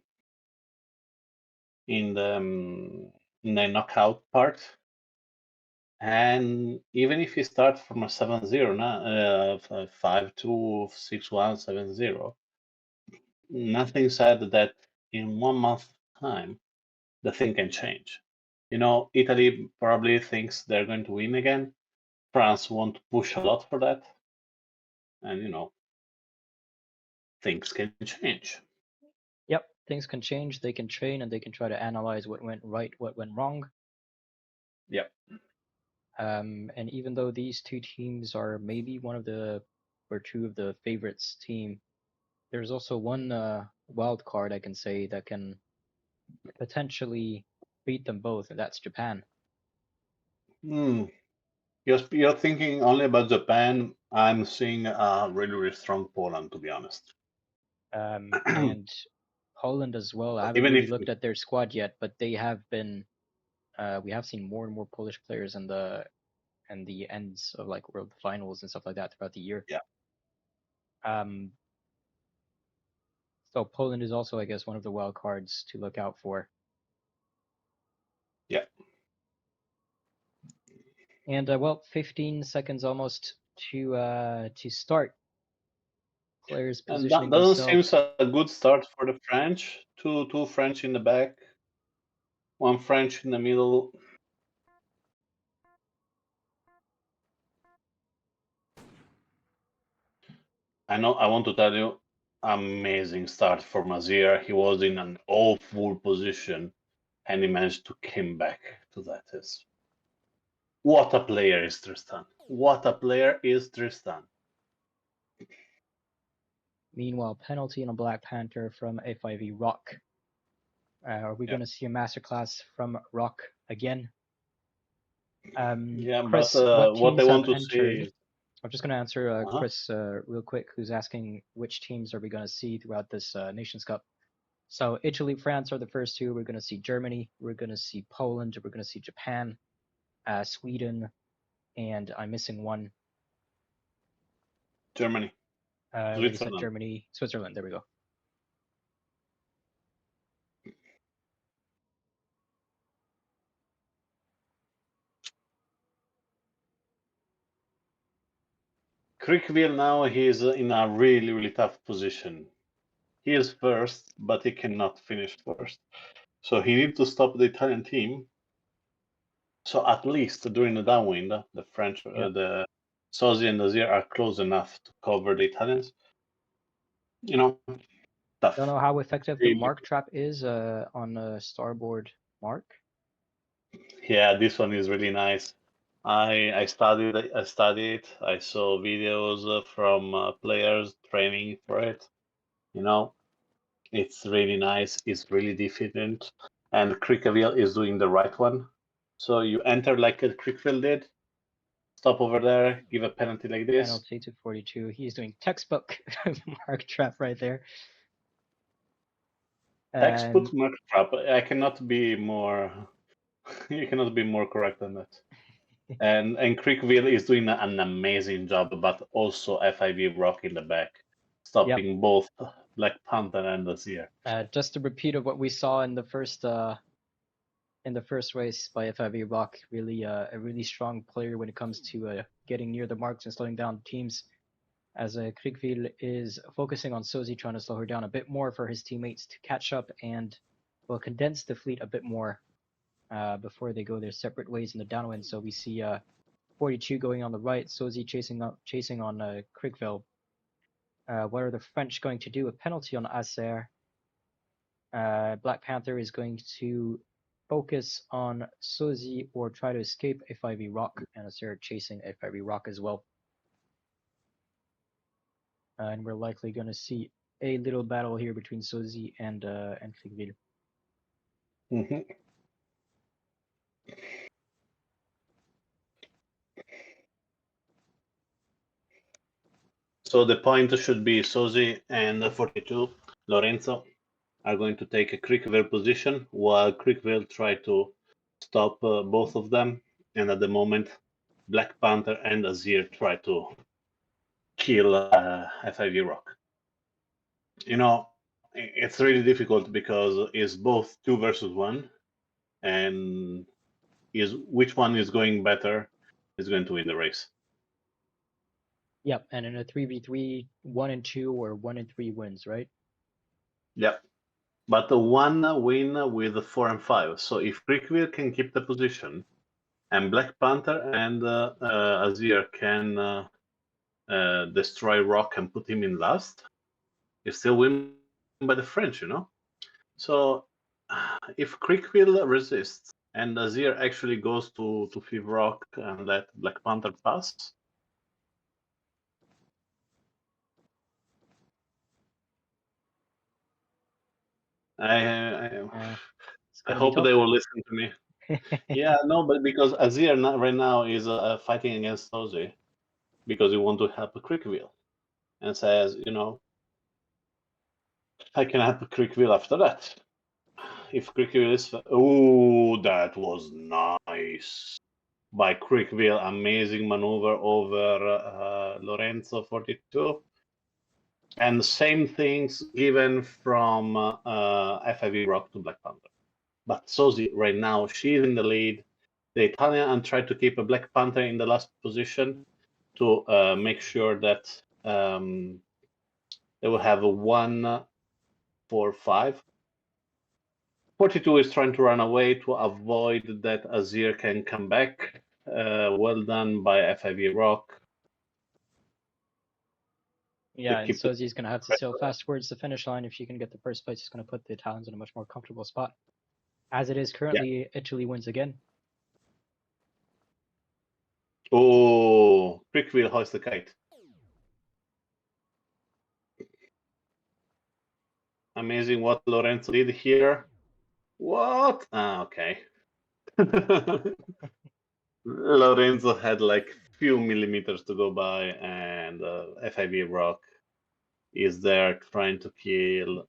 in the knockout part. And even if you start from a 7-0, 5-2, 6-1, 7-0, nothing said that in 1 month time the thing can change. Italy probably thinks they're going to win again. France won't push a lot for that, and things can change. Yep, things can change. They can train and they can try to analyze what went right, what went wrong. Yep. And even though these two teams are maybe one of the or two of the favorites team, there's also one wild card I can say that can potentially beat them both, and that's Japan. Hmm. You're thinking only about Japan. I'm seeing a really, really strong Poland, to be honest. And Poland as well. I haven't Even really if, looked at their squad yet, but they have been. We have seen more and more Polish players in the ends of like World Finals and stuff like that throughout the year. yeah, Um, so Poland is also, I guess, one of the wild cards to look out for. yeah. And well, 15 seconds almost to start. Players And that positioning doesn't seem themselves. a good start for the French. Two French in the back, one French in the middle. I want to tell you, amazing start for Mazier. He was in an awful position, and he managed to come back to that. What a player is Tristan! What a player is Tristan! Meanwhile, penalty on a Black Panther from FIV Rock. Are we Yeah, going to see a masterclass from Rock again? yeah. But Chris, what what I teams have want to say entered? is, I'm just going to answer uh Chris real quick, who's asking which teams are we going to see throughout this Nations Cup. So Italy, France are the first two. We're going to see Germany. We're going to see Poland. We're going to see Japan, Sweden, and I'm missing one. Germany, I already said Switzerland. Germany, Switzerland. There we go. Crickville now he is in a really, really tough position. He is first, but he cannot finish first. So he needs to stop the Italian team. So at least during the downwind, the French, Yep. the Sosi and Nazir are close enough to cover the Italians. Don't Tough. know how effective the Really. mark trap is on starboard mark. Yeah, this one is really nice. I studied it. I saw videos from players training for it. You know, it's really nice. It's really different, and Crickville is doing the right one. So you enter like Crickville did, stop over there, give a penalty like this. Penalty to 42. He's doing textbook mark trap right there. And Textbook mark trap. I cannot be more. You cannot be more correct than that. And Crickville is doing an amazing job, but also FIV Rock in the back, yep, stopping both Black Panther and Azir. Just a repeat of what we saw in the first race by FIV Rock. Really, a really strong player when it comes to getting near the marks and slowing down teams. As Kriegville is focusing on Sozi, trying to slow her down a bit more for his teammates to catch up and will condense the fleet a bit more before they go their separate ways in the downwind. So we see 42 going on the right, Sozi chasing on Kriegville. What are the French going to do? A penalty on Acer. Black Panther is going to focus on Sozi or try to escape FIV Rock, and Acer chasing FIV Rock as well. And we're likely going to see a little battle here between Sozi and Kriegville. Mm-hmm. So the point should be Sozi and 42 Lorenzo are going to take a Kriegville position while Kriegville try to stop both of them. And at the moment, Black Panther and Azir try to kill FIV Rock. You know, it's really difficult because it's both 2 versus 1, and is which one is going better is going to win the race. Yep, and in a 3v3, 1 and 2 or 1 and 3 wins, right? Yep. But the one win with 4 and 5. So if Kriegville can keep the position, and Black Panther and Azir can destroy Rock and put him in last, you still win by the French, you know? So if Kriegville resists and Azir actually goes to FIV Rock and let Black Panther pass, I hope they will listen to me. Yeah, no, but because Azir right now is fighting against Sozi because he want to help Kriegville and says, you know, I can help Kriegville after that. If Kriegville is... Oh, that was nice. By Kriegville, amazing maneuver over Lorenzo 42. And same things given from FIV Rock to Black Panther. But Sozi right now, she's in the lead. The Italian and tried to keep a Black Panther in the last position to make sure that they will have a 1, 4, 5. 42 is trying to run away to avoid that Azir can come back. Well done by FIV Rock. Yeah, and Sozi's going to have to sail fast towards the finish line. If she can get the first place, it's going to put the Italians in a much more comfortable spot. As it is currently, yeah. Italy wins again. Oh, Kriegville hoist the kite. Amazing what Lorenzo did here. What? Ah, okay. Lorenzo had like few millimeters to go by, and FIV Rock is there trying to kill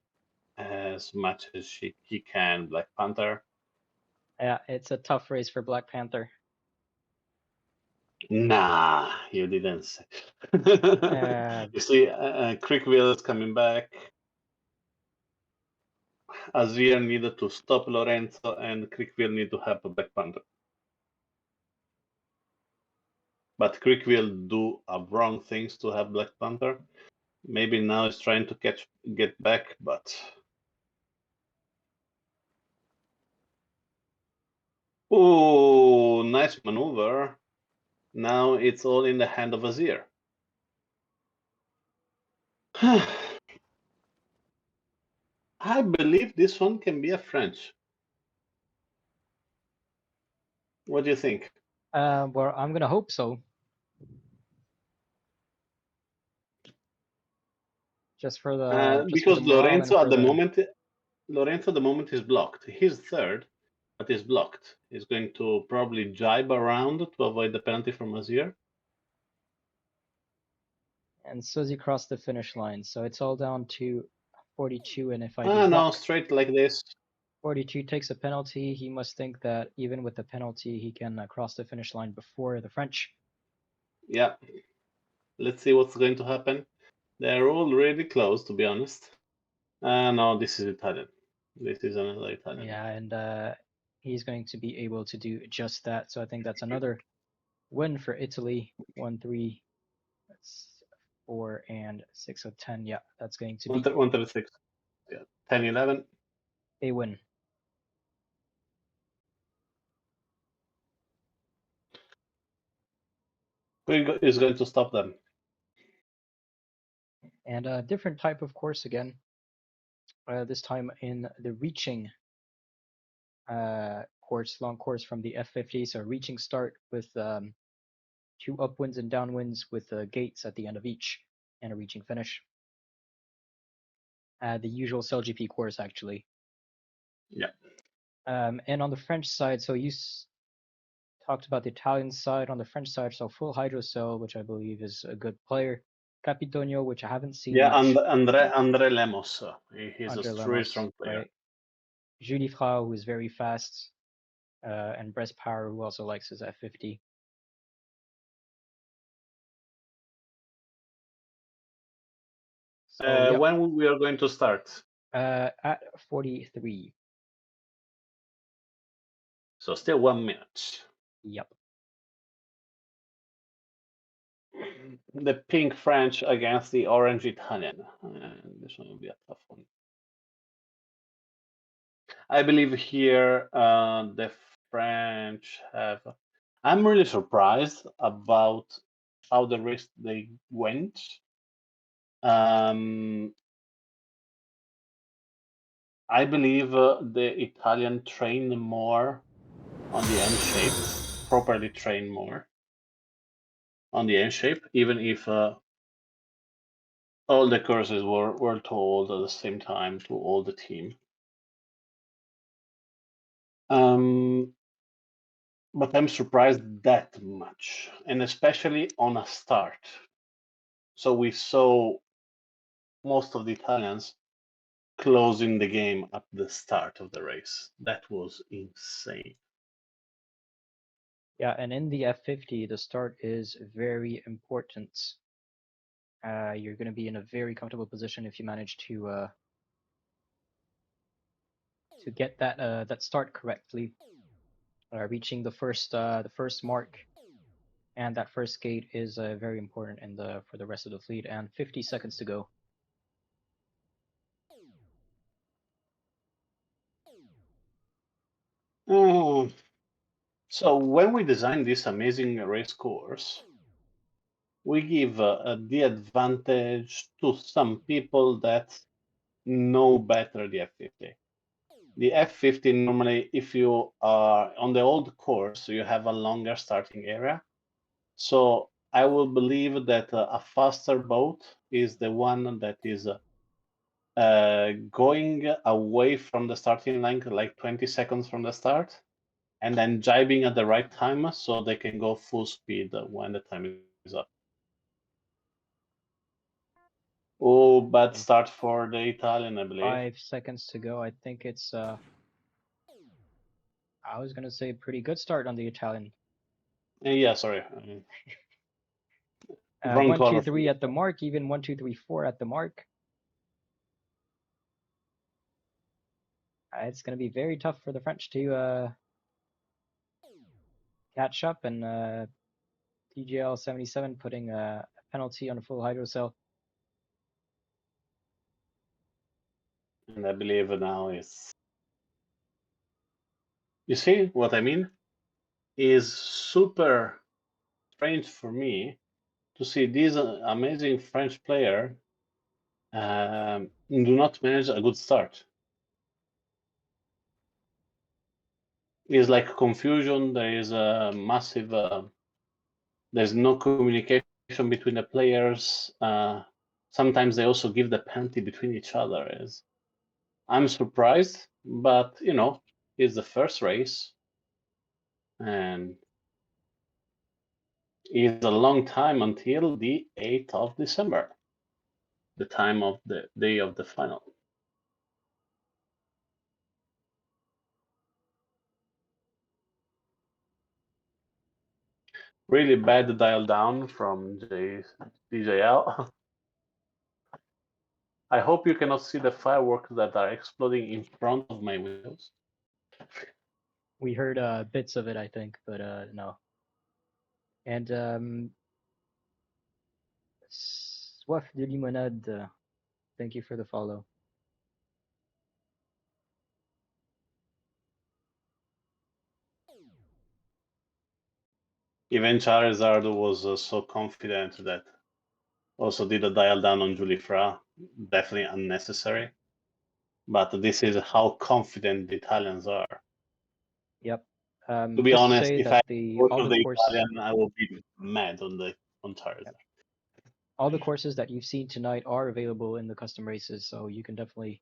as much as he can Black Panther. Yeah, it's a tough race for Black Panther. Nah, you didn't say. You see, Kriegville is coming back. Azir needed to stop Lorenzo, and Kriegville need to help Black Panther. But Kriegville do wrong things to have Black Panther. Maybe now he's trying to get back, but... Oh, nice maneuver. Now it's all in the hand of Azir. I believe this one can be a French. What do you think? Well, I'm going to hope so. Just for the because Lorenzo at the moment is blocked. He's third, but he's blocked. He's going to probably jibe around to avoid the penalty from Azir. And Sozi crossed the finish line, so it's all down to 42 and FIV. Ah, no, straight like this. 42 takes a penalty. He must think that even with the penalty, he can cross the finish line before the French. Yeah. Let's see what's going to happen. They're all really close, to be honest. No, this is Italian. This is another Italian. Yeah, and he's going to be able to do just that. So I think that's another win for Italy. 1-3, that's 4 and 6 of 10. Yeah, that's going to be 136. Yeah. 10-11. a win. Who is going to stop them? And a different type of course again. This time in the reaching course, long course from the F50. So reaching start with 2 upwinds and downwinds with gates at the end of each, and a reaching finish. The usual CellGP course, actually. Yeah. And on the French side, so you talked about the Italian side. On the French side, so full hydrocell, which I believe is a good player. Capitonio, which I haven't seen Yeah, and much. Andre Lemos. He's a Under really Lemos, strong player. right? Julie Frau, who is very fast, and Brest Power, who also likes his F50. So yeah, When we are going to start? at 43. So still 1 minute. Yep. The pink French against the orange Italian. This one will be a tough one. I believe here the French have. I'm really surprised about how the race they went. Um, I believe the Italian trained more on the end shape, properly trained more on the end shape, even if all the courses were told at the same time to all the team. But I'm surprised that much, and especially on a start. So we saw most of the Italians closing the game at the start of the race. That was insane. Yeah, and in the F50, the start is very important. You're going to be in a very comfortable position if you manage to get that start correctly, reaching the first mark, and that first gate is very important in the for the rest of the fleet. And 50 seconds to go. Oh, so when we designed this amazing race course, we give the advantage to some people that know better the F50. The F50 normally, if you are on the old course, you have a longer starting area. So I will believe that a faster boat is the one that is going away from the starting line like 20 seconds from the start, and then jibing at the right time so they can go full speed when the time is up. Oh, bad And start for the Italian, I believe. 5 seconds to go. I think it's I was going to say pretty good start on the Italian. Yeah, sorry. Wrong One, two, color for three me. at the mark. Even 1, 2, 3, 4 at the mark. It's going to be very tough for the French to catch up, and TGL 77 putting a penalty on a full hydrocell. And I believe now is. You see what I mean? Is super strange for me to see this amazing French player do not manage a good start. It's like confusion. There is a massive. There's no communication between the players. Sometimes they also give the penalty between each other. I'm surprised, but it's the first race, and it's a long time until the 8th of December, the time of the day of the final. Really bad dial down from DJL. I hope you cannot see the fireworks that are exploding in front of my windows. We heard bits of it, I think, but no. And Soif de Limonade, thank you for the follow. Even Charizard was so confident that also did a dial down on Julifra. Definitely unnecessary. But this is how confident the Italians are. Yep. To be Just to honest, say if that I the go all to the the course Italian, I will be mad on yep, Charizard. all the courses that you've seen tonight are available in the custom races, so you can definitely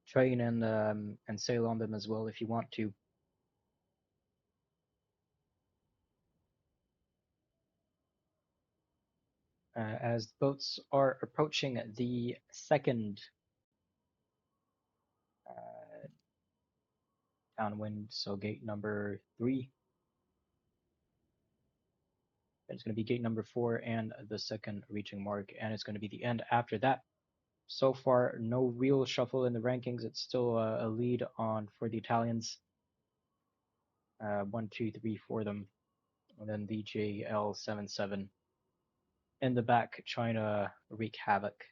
train and sail on them as well if you want to. As boats are approaching the second uh, downwind, so gate number 3. It's going to be gate number 4 and the second reaching mark, and it's going to be the end after that. So far, no real shuffle in the rankings. It's still a lead on for the Italians. 1, 2, 3 for them, and then the JL77 in the back trying to wreak havoc.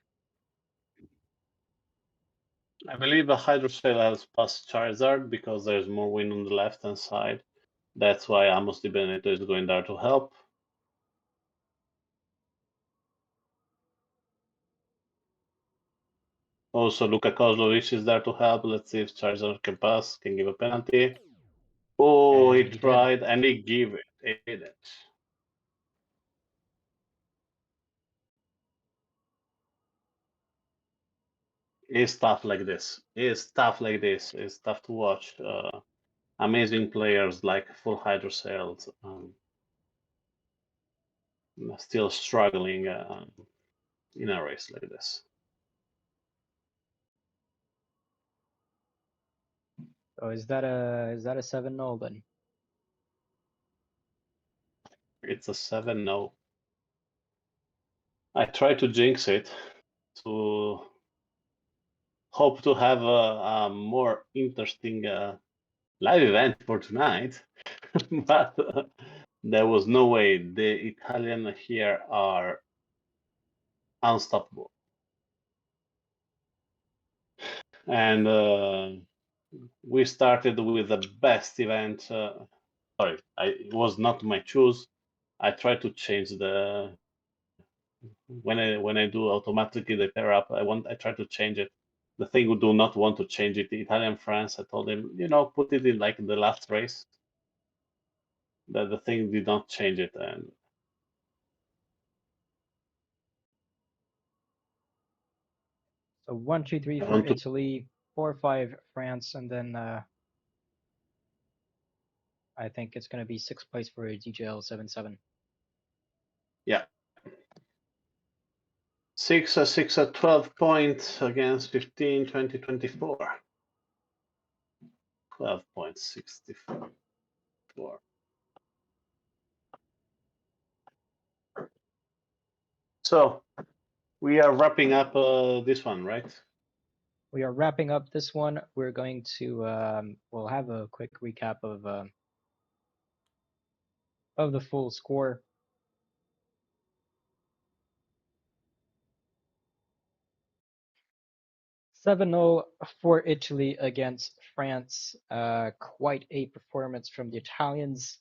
I believe the Hydrosail has passed Charizard because there's more wind on the left hand side. That's why Amos Di Benedetto is going there to help. Also, Luka Kozlovic is there to help. Let's see if Charizard can pass, can give a penalty. Oh, he And he did. tried and he gave it. He did it. It's tough like this. It's tough like this. It's tough to watch. Amazing players like full Hydrosails still struggling in a race like this. So is that a 7-0 then? It's a 7-0. I try to jinx it to hope to have a more interesting live event for tonight, but there was no way. The Italian here are unstoppable, and we started with the best event. Sorry, it was not my choose. I tried to change the when I do automatically the pair up. I try to change it. The thing who do not want to change it, the Italian France. I told him, put it in like the last race. That the thing did not change it, and So 1, 2, 3 I for want to. Italy, 4, 5 France, and then I think it's going to be 6th place for DJL77. Yeah, 12 points against 15, 20, 24. 12.64. So we are wrapping up this one, right? We are wrapping up this one. We're going to we'll have a quick recap of the full score. Seven 0 for Italy against France. Quite a performance from the Italians.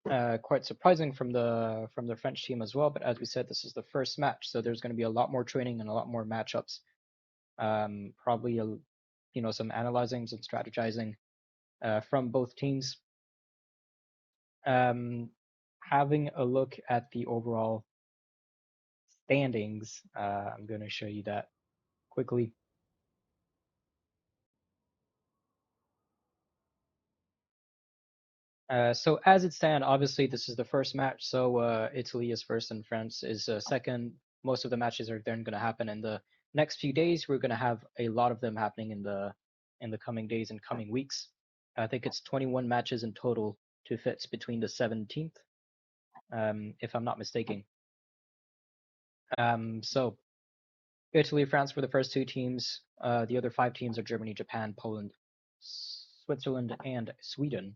Quite surprising from the French team as well. But as we said, this is the first match, so there's going to be a lot more training and a lot more matchups. Probably some analyzing, some strategizing from both teams. Having a look at the overall standings, I'm going to show you that quickly. So as it stands, obviously this is the first match, so Italy is first and France is second. Most of the matches are then going to happen in the next few days. We're going to have a lot of them happening in the coming days and coming weeks. I think it's 21 matches in total to fit between the 17th, if I'm not mistaken. So Italy, France were the first two teams. The other five teams are Germany, Japan, Poland, Switzerland, and Sweden.